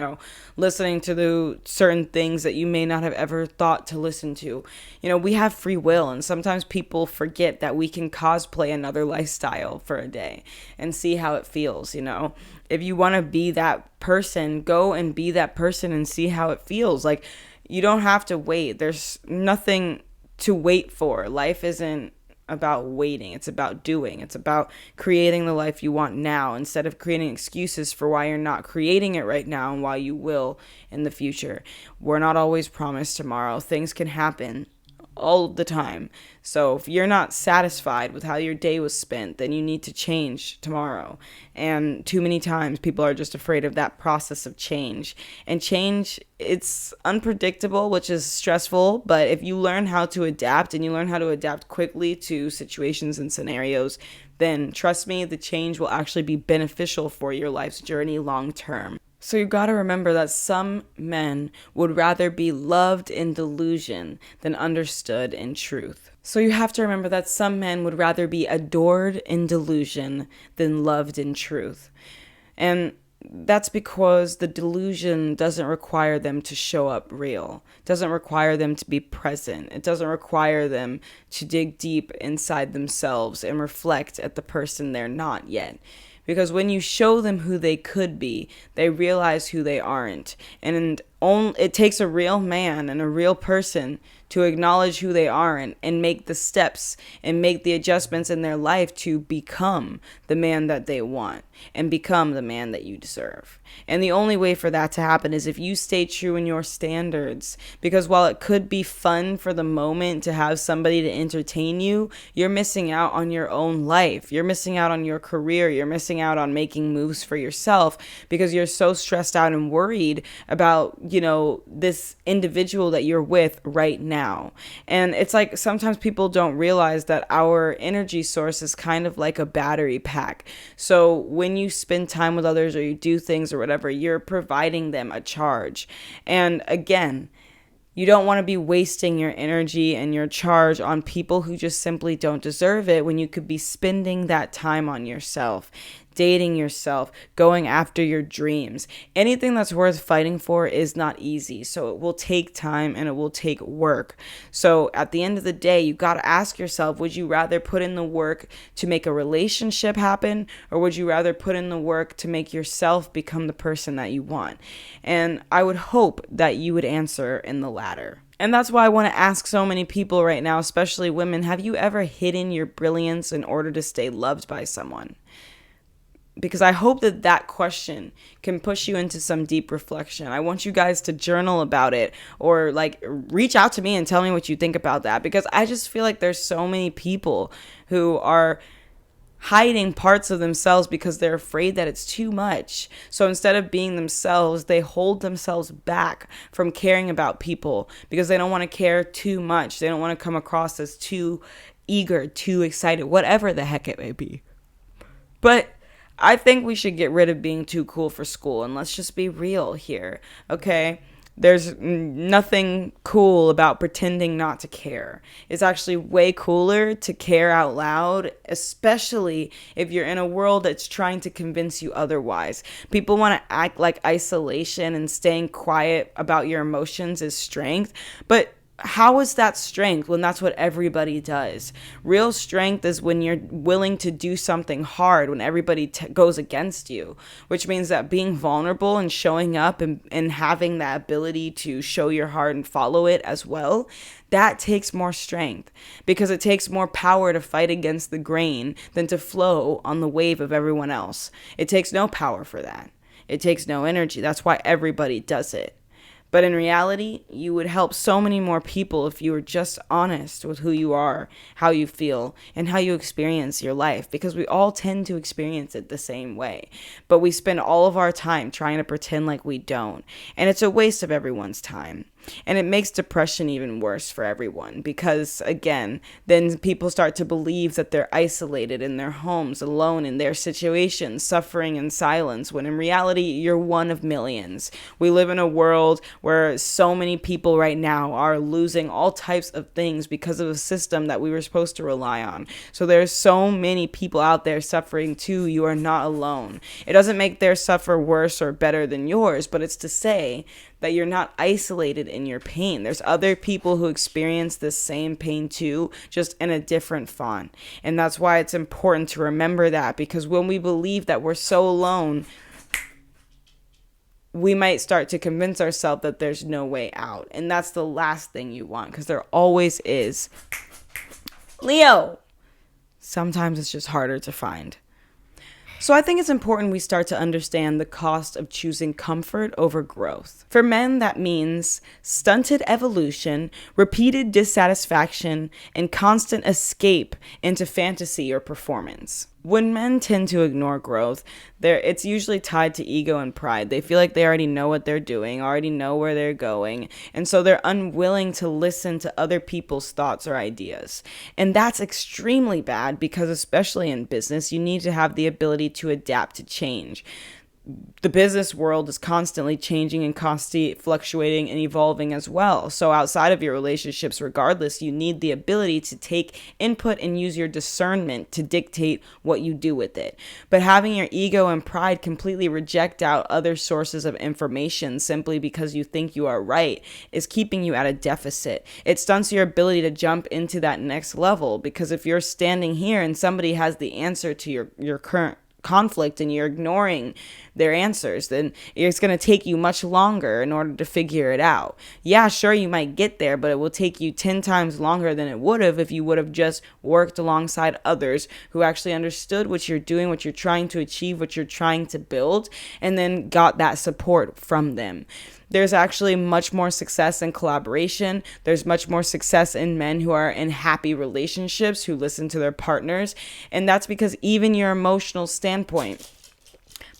listening to the certain things that you may not have ever thought to listen to. We have free will, and sometimes people forget that we can cosplay another lifestyle for a day and see how it feels. If you want to be that person, go and be that person and see how it feels. Like, you don't have to wait. There's nothing to wait for. Life isn't about waiting. It's about doing. It's about creating the life you want now instead of creating excuses for why you're not creating it right now and why you will in the future. We're not always promised tomorrow. Things can happen all the time. So if you're not satisfied with how your day was spent, then you need to change tomorrow. And too many times people are just afraid of that process of change. And change, it's unpredictable, which is stressful. But if you learn how to adapt and you learn how to adapt quickly to situations and scenarios, then trust me, the change will actually be beneficial for your life's journey long term. So you got to remember that some men would rather be loved in delusion than understood in truth. So you have to remember that some men would rather be adored in delusion than loved in truth. And that's because the delusion doesn't require them to show up real, doesn't require them to be present. It doesn't require them to dig deep inside themselves and reflect at the person they're not yet. Because when you show them who they could be, they realize who they aren't. And it takes a real man and a real person to acknowledge who they aren't and make the steps and make the adjustments in their life to become the man that they want and become the man that you deserve. And the only way for that to happen is if you stay true in your standards. Because while it could be fun for the moment to have somebody to entertain you, you're missing out on your own life. You're missing out on your career. You're missing out on making moves for yourself because you're so stressed out and worried about, this individual that you're with right now. And it's like sometimes people don't realize that our energy source is kind of like a battery pack. So when you spend time with others or you do things or whatever, you're providing them a charge. And again, you don't want to be wasting your energy and your charge on people who just simply don't deserve it when you could be spending that time on yourself, dating yourself, going after your dreams. Anything that's worth fighting for is not easy. So it will take time and it will take work. So at the end of the day, you got to ask yourself, would you rather put in the work to make a relationship happen, or would you rather put in the work to make yourself become the person that you want? And I would hope that you would answer in the latter. And that's why I want to ask so many people right now, especially women, have you ever hidden your brilliance in order to stay loved by someone? Because I hope that question can push you into some deep reflection. I want you guys to journal about it or reach out to me and tell me what you think about that. Because I just feel like there's so many people who are hiding parts of themselves because they're afraid that it's too much. So instead of being themselves, they hold themselves back from caring about people because they don't want to care too much. They don't want to come across as too eager, too excited, whatever the heck it may be. But I think we should get rid of being too cool for school, and let's just be real here, okay? There's nothing cool about pretending not to care. It's actually way cooler to care out loud, especially if you're in a world that's trying to convince you otherwise. People want to act like isolation and staying quiet about your emotions is strength, but how is that strength when that's what everybody does? Real strength is when you're willing to do something hard when everybody goes against you, which means that being vulnerable and showing up and having that ability to show your heart and follow it as well, that takes more strength because it takes more power to fight against the grain than to flow on the wave of everyone else. It takes no power for that. It takes no energy. That's why everybody does it. But in reality, you would help so many more people if you were just honest with who you are, how you feel, and how you experience your life, because we all tend to experience it the same way. But we spend all of our time trying to pretend like we don't, and it's a waste of everyone's time. And it makes depression even worse for everyone because, again, then people start to believe that they're isolated in their homes, alone in their situations, suffering in silence, when in reality, you're one of millions. We live in a world where so many people right now are losing all types of things because of a system that we were supposed to rely on. So there's so many people out there suffering too. You are not alone. It doesn't make their suffer worse or better than yours, but it's to say that you're not isolated in your pain. There's other people who experience this same pain too, just in a different font. And that's why it's important to remember that, because when we believe that we're so alone, we might start to convince ourselves that there's no way out. And that's the last thing you want, because there always is. Leo! Sometimes it's just harder to find. So I think it's important we start to understand the cost of choosing comfort over growth. For men, that means stunted evolution, repeated dissatisfaction, and constant escape into fantasy or performance. When men tend to ignore growth, it's usually tied to ego and pride. They feel like they already know what they're doing, already know where they're going, and so they're unwilling to listen to other people's thoughts or ideas. And that's extremely bad because, especially in business, you need to have the ability to adapt to change. The business world is constantly changing and constantly fluctuating and evolving as well. So outside of your relationships, regardless, you need the ability to take input and use your discernment to dictate what you do with it. But having your ego and pride completely reject out other sources of information simply because you think you are right is keeping you at a deficit. It stunts your ability to jump into that next level, because if you're standing here and somebody has the answer to your current conflict and you're ignoring their answers, then it's going to take you much longer in order to figure it out. Yeah, sure, you might get there, but it will take you 10 times longer than it would have if you would have just worked alongside others who actually understood what you're doing, what you're trying to achieve, what you're trying to build, and then got that support from them. There's actually much more success in collaboration. There's much more success in men who are in happy relationships, who listen to their partners. And that's because even your emotional standpoint,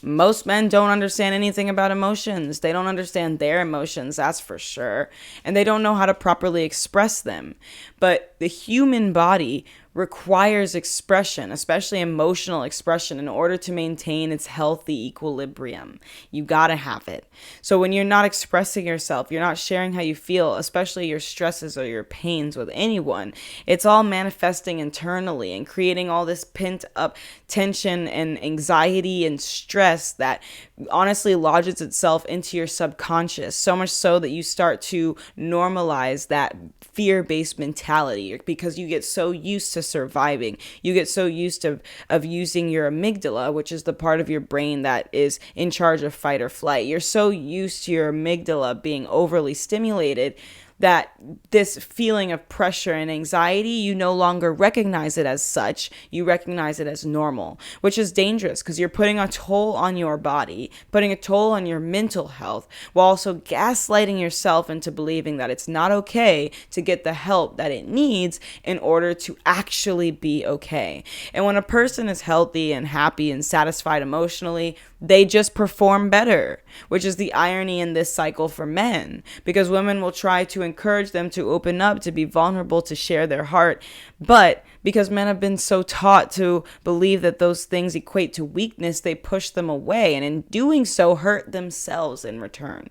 most men don't understand anything about emotions. They don't understand their emotions, that's for sure. And they don't know how to properly express them. But the human body requires expression, especially emotional expression, in order to maintain its healthy equilibrium. You gotta have it. So when you're not expressing yourself, you're not sharing how you feel, especially your stresses or your pains with anyone, it's all manifesting internally and creating all this pent up tension and anxiety and stress that honestly lodges itself into your subconscious, so much so that you start to normalize that fear-based mentality because you get so used to surviving. You get so used to of using your amygdala, which is the part of your brain that is in charge of fight or flight. You're so used to your amygdala being overly stimulated that this feeling of pressure and anxiety, you no longer recognize it as such. You recognize it as normal, which is dangerous because you're putting a toll on your body, putting a toll on your mental health, while also gaslighting yourself into believing that it's not okay to get the help that it needs in order to actually be okay. And when a person is healthy and happy and satisfied emotionally, they just perform better, which is the irony in this cycle for men, because women will try to encourage them to open up, to be vulnerable, to share their heart. But because men have been so taught to believe that those things equate to weakness, they push them away, and in doing so hurt themselves in return.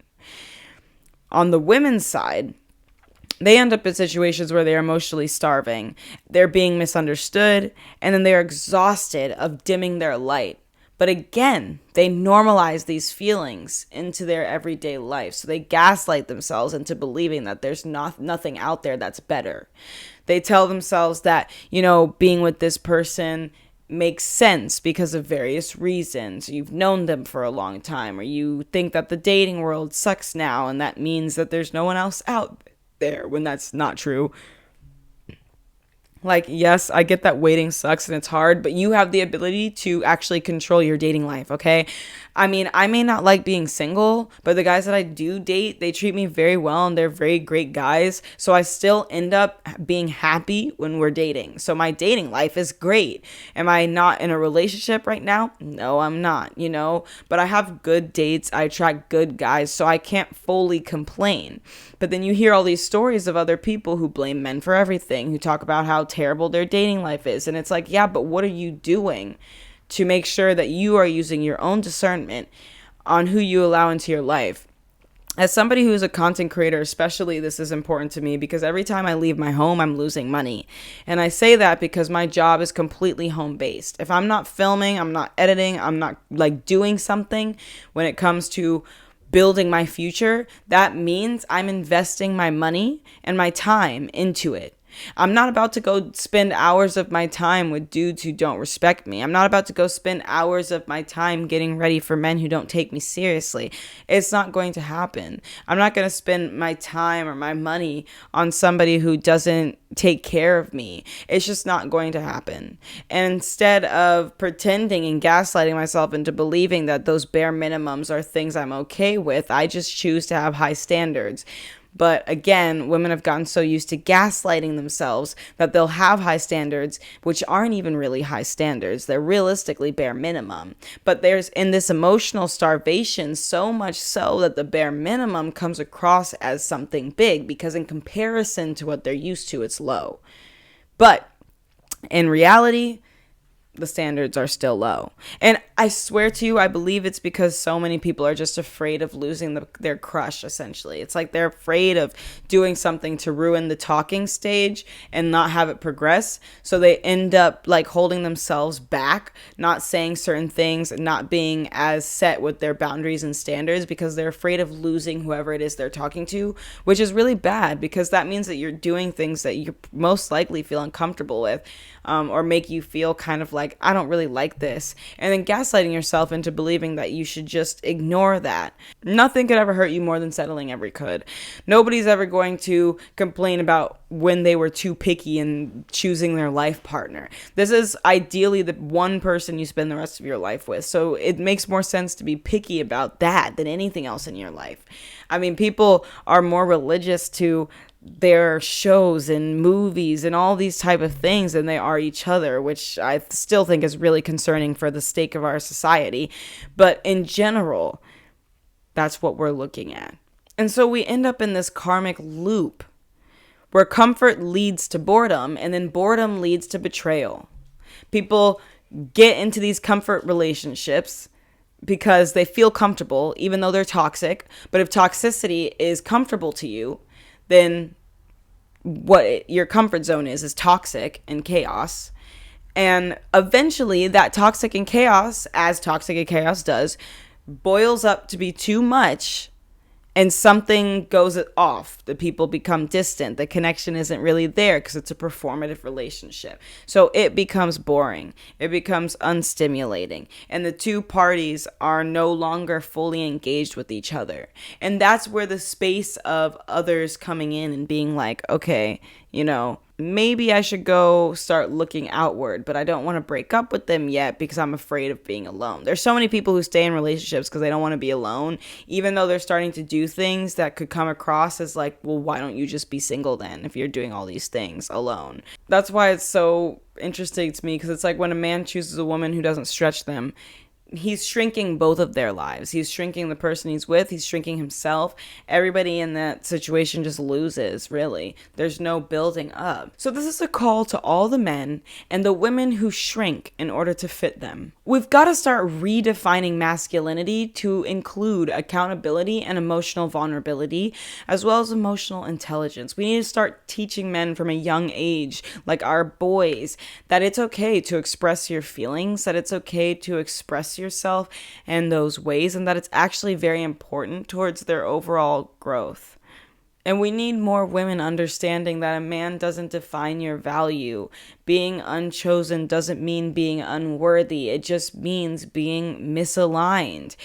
On the women's side, they end up in situations where they're emotionally starving, they're being misunderstood, and then they're exhausted of dimming their light. But again, they normalize these feelings into their everyday life. So they gaslight themselves into believing that there's nothing out there that's better. They tell themselves that, being with this person makes sense because of various reasons. You've known them for a long time, or you think that the dating world sucks now, and that means that there's no one else out there, when that's not true. Like, yes, I get that waiting sucks and it's hard, but you have the ability to actually control your dating life, okay? I mean, I may not like being single, but the guys that I do date, they treat me very well and they're very great guys. So I still end up being happy when we're dating. So my dating life is great. Am I not in a relationship right now? No, I'm not, but I have good dates. I attract good guys, so I can't fully complain. But then you hear all these stories of other people who blame men for everything, who talk about how terrible their dating life is. And it's like, yeah, but what are you doing to make sure that you are using your own discernment on who you allow into your life? As somebody who's a content creator, especially, this is important to me because every time I leave my home, I'm losing money. And I say that because my job is completely home-based. If I'm not filming, I'm not editing, I'm not like doing something when it comes to building my future, that means I'm investing my money and my time into it. I'm not about to go spend hours of my time with dudes who don't respect me. I'm not about to go spend hours of my time getting ready for men who don't take me seriously. It's not going to happen. I'm not going to spend my time or my money on somebody who doesn't take care of me. It's just not going to happen. And instead of pretending and gaslighting myself into believing that those bare minimums are things I'm okay with, I just choose to have high standards. But again, women have gotten so used to gaslighting themselves that they'll have high standards, which aren't even really high standards. They're realistically bare minimum. But there's in this emotional starvation so much so that the bare minimum comes across as something big because in comparison to what they're used to, it's low. But in reality, the standards are still low. And I swear to you, I believe it's because so many people are just afraid of losing their crush, essentially. It's like they're afraid of doing something to ruin the talking stage and not have it progress. So they end up like holding themselves back, not saying certain things, not being as set with their boundaries and standards because they're afraid of losing whoever it is they're talking to, which is really bad because that means that you're doing things that you most likely feel uncomfortable with. Or make you feel kind of like, I don't really like this. And then gaslighting yourself into believing that you should just ignore that. Nothing could ever hurt you more than settling ever could. Nobody's ever going to complain about when they were too picky in choosing their life partner. This is ideally the one person you spend the rest of your life with. So it makes more sense to be picky about that than anything else in your life. I mean, people are more religious to their shows and movies and all these type of things than they are each other, which I still think is really concerning for the sake of our society. But in general, that's what we're looking at. And so we end up in this karmic loop where comfort leads to boredom and then boredom leads to betrayal. People get into these comfort relationships because they feel comfortable, even though they're toxic. But if toxicity is comfortable to you, then what your comfort zone is toxic and chaos. And eventually that toxic and chaos, as toxic and chaos does, boils up to be too much and something goes off. The people become distant. The connection isn't really there because it's a performative relationship. So it becomes boring. It becomes unstimulating. And the two parties are no longer fully engaged with each other. And that's where the space of others coming in and being like, okay, maybe I should go start looking outward, but I don't want to break up with them yet because I'm afraid of being alone. There's so many people who stay in relationships because they don't want to be alone, even though they're starting to do things that could come across as like, well, why don't you just be single then if you're doing all these things alone? That's why it's so interesting to me because it's like when a man chooses a woman who doesn't stretch them, he's shrinking both of their lives. He's shrinking the person he's with. He's shrinking himself. Everybody in that situation just loses, really. There's no building up. So this is a call to all the men and the women who shrink in order to fit them. We've got to start redefining masculinity to include accountability and emotional vulnerability, as well as emotional intelligence. We need to start teaching men from a young age, like our boys, that it's okay to express your feelings, that it's okay to express yourself in those ways, and that it's actually very important towards their overall growth. And we need more women understanding that a man doesn't define your value. Being unchosen doesn't mean being unworthy. It just means being misaligned.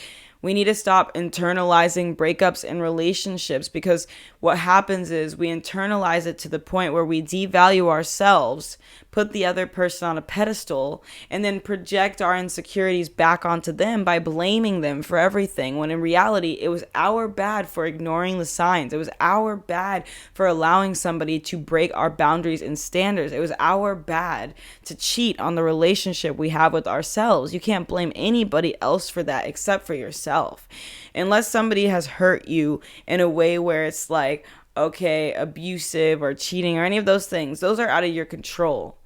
We need to stop internalizing breakups in relationships, because what happens is we internalize it to the point where we devalue ourselves, put the other person on a pedestal, and then project our insecurities back onto them by blaming them for everything, when in reality it was our bad for ignoring the signs. It was our bad for allowing somebody to break our boundaries and standards. It was our bad to cheat on the relationship we have with ourselves. You can't blame anybody else for that except for yourself. Unless somebody has hurt you in a way where it's like, okay, abusive or cheating or any of those things, those are out of your control.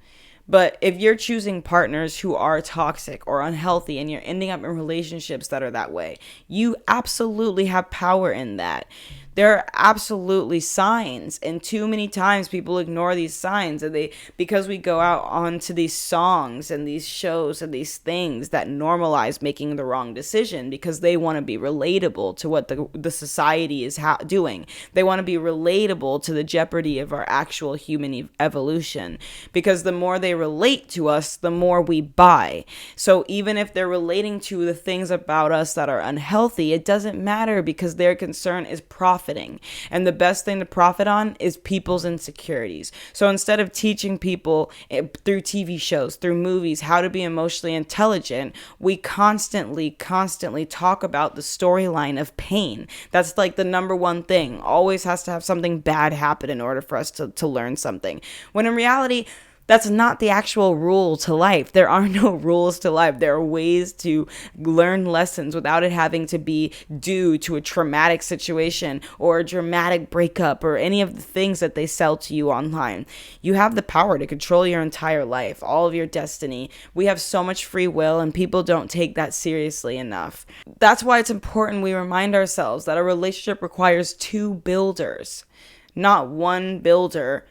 But if you're choosing partners who are toxic or unhealthy and you're ending up in relationships that are that way, you absolutely have power in that. There are absolutely signs, and too many times people ignore these signs, and because we go out onto these songs and these shows and these things that normalize making the wrong decision, because they want to be relatable to what the society is doing. They want to be relatable to the jeopardy of our actual human evolution, because the more they relate to us, the more we buy. So even if they're relating to the things about us that are unhealthy, it doesn't matter, because their concern is profiting. And the best thing to profit on is people's insecurities. So instead of teaching people through TV shows, through movies, how to be emotionally intelligent, we constantly talk about the storyline of pain. That's like the number one thing. Always has to have something bad happen in order for us to learn something. When in reality, that's not the actual rule to life. There are no rules to life. There are ways to learn lessons without it having to be due to a traumatic situation or a dramatic breakup or any of the things that they sell to you online. You have the power to control your entire life, all of your destiny. We have so much free will, and people don't take that seriously enough. That's why it's important we remind ourselves that a relationship requires two builders, not one builder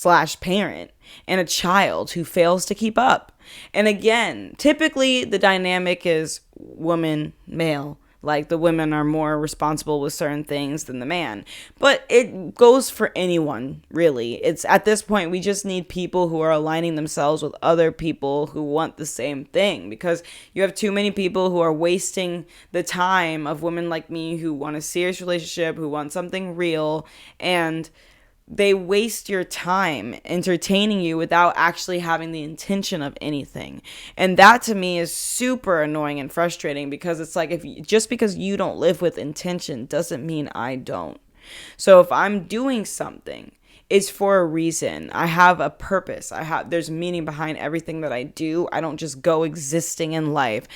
/ parent and a child who fails to keep up. And again, typically the dynamic is woman, male. Like the women are more responsible with certain things than the man. But it goes for anyone, really. It's at this point, we just need people who are aligning themselves with other people who want the same thing. Because you have too many people who are wasting the time of women like me who want a serious relationship, who want something real, and they waste your time entertaining you without actually having the intention of anything. And that to me is super annoying and frustrating, because it's like, just because you don't live with intention doesn't mean I don't. So if I'm doing something, it's for a reason. I have a purpose. There's meaning behind everything that I do. I don't just go existing in life,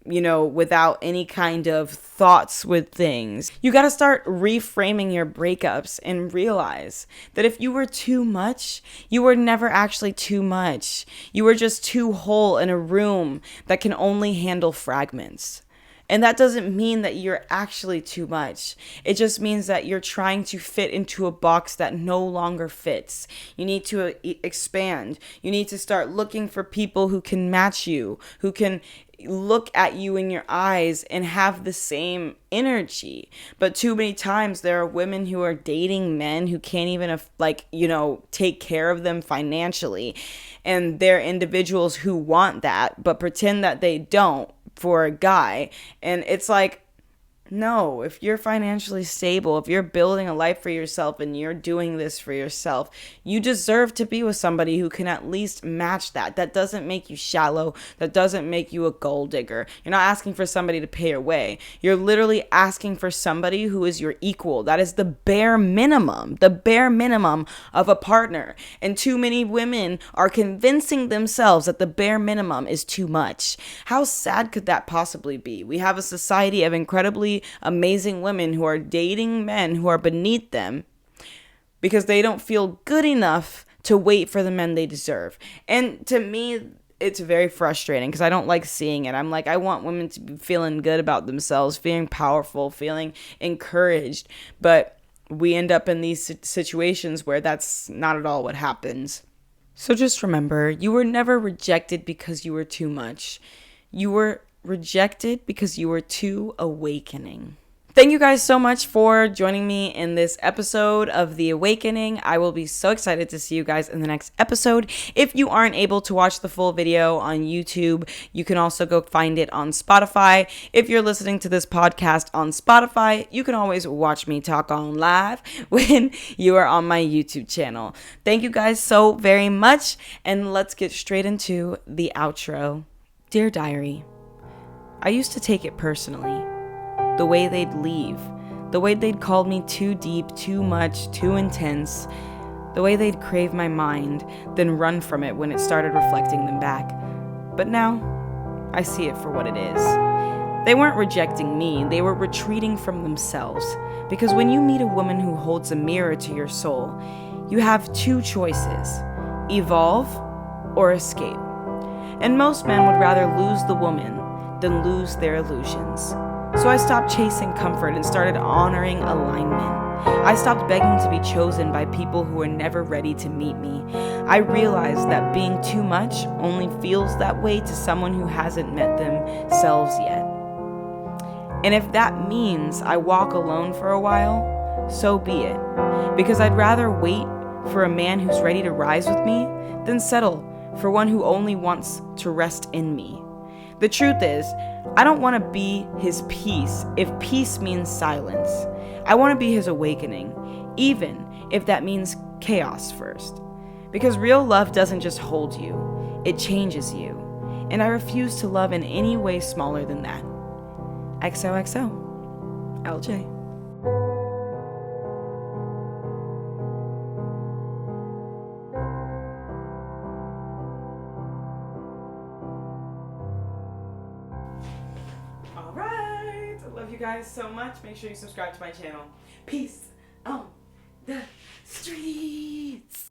without any kind of thoughts with things. You got to start reframing your breakups and realize that if you were too much, you were never actually too much. You were just too whole in a room that can only handle fragments. And that doesn't mean that you're actually too much. It just means that you're trying to fit into a box that no longer fits. You need to expand. You need to start looking for people who can match you, who can look at you in your eyes and have the same energy. But too many times there are women who are dating men who can't even take care of them financially. And they're individuals who want that, but pretend that they don't for a guy. And it's like, no, if you're financially stable, if you're building a life for yourself and you're doing this for yourself, you deserve to be with somebody who can at least match that. That doesn't make you shallow. That doesn't make you a gold digger. You're not asking for somebody to pay your way. You're literally asking for somebody who is your equal. That is the bare minimum of a partner. And too many women are convincing themselves that the bare minimum is too much. How sad could that possibly be? We have a society of incredibly amazing women who are dating men who are beneath them because they don't feel good enough to wait for the men they deserve. And to me, it's very frustrating because I don't like seeing it. I'm like, I want women to be feeling good about themselves, feeling powerful, feeling encouraged. But we end up in these situations where that's not at all what happens. So just remember, you were never rejected because you were too much. You were rejected because you were too awakening. Thank you guys so much for joining me in this episode of The Awakening. I will be so excited to see you guys in the next episode. If you aren't able to watch the full video on YouTube, you can also go find it on Spotify. If you're listening to this podcast on Spotify, you can always watch me talk on live when you are on my YouTube channel. Thank you guys so very much, and let's get straight into the outro. Dear Diary, I used to take it personally. The way they'd leave, the way they'd called me too deep, too much, too intense, the way they'd crave my mind, then run from it when it started reflecting them back. But now, I see it for what it is. They weren't rejecting me, they were retreating from themselves. Because when you meet a woman who holds a mirror to your soul, you have two choices: evolve or escape. And most men would rather lose the woman than lose their illusions. So I stopped chasing comfort and started honoring alignment. I stopped begging to be chosen by people who were never ready to meet me. I realized that being too much only feels that way to someone who hasn't met themselves yet. And if that means I walk alone for a while, so be it. Because I'd rather wait for a man who's ready to rise with me than settle for one who only wants to rest in me. The truth is, I don't want to be his peace if peace means silence. I want to be his awakening, even if that means chaos first. Because real love doesn't just hold you, it changes you. And I refuse to love in any way smaller than that. XOXO, LJ. Love you guys so much. Make sure you subscribe to my channel. Peace on the streets.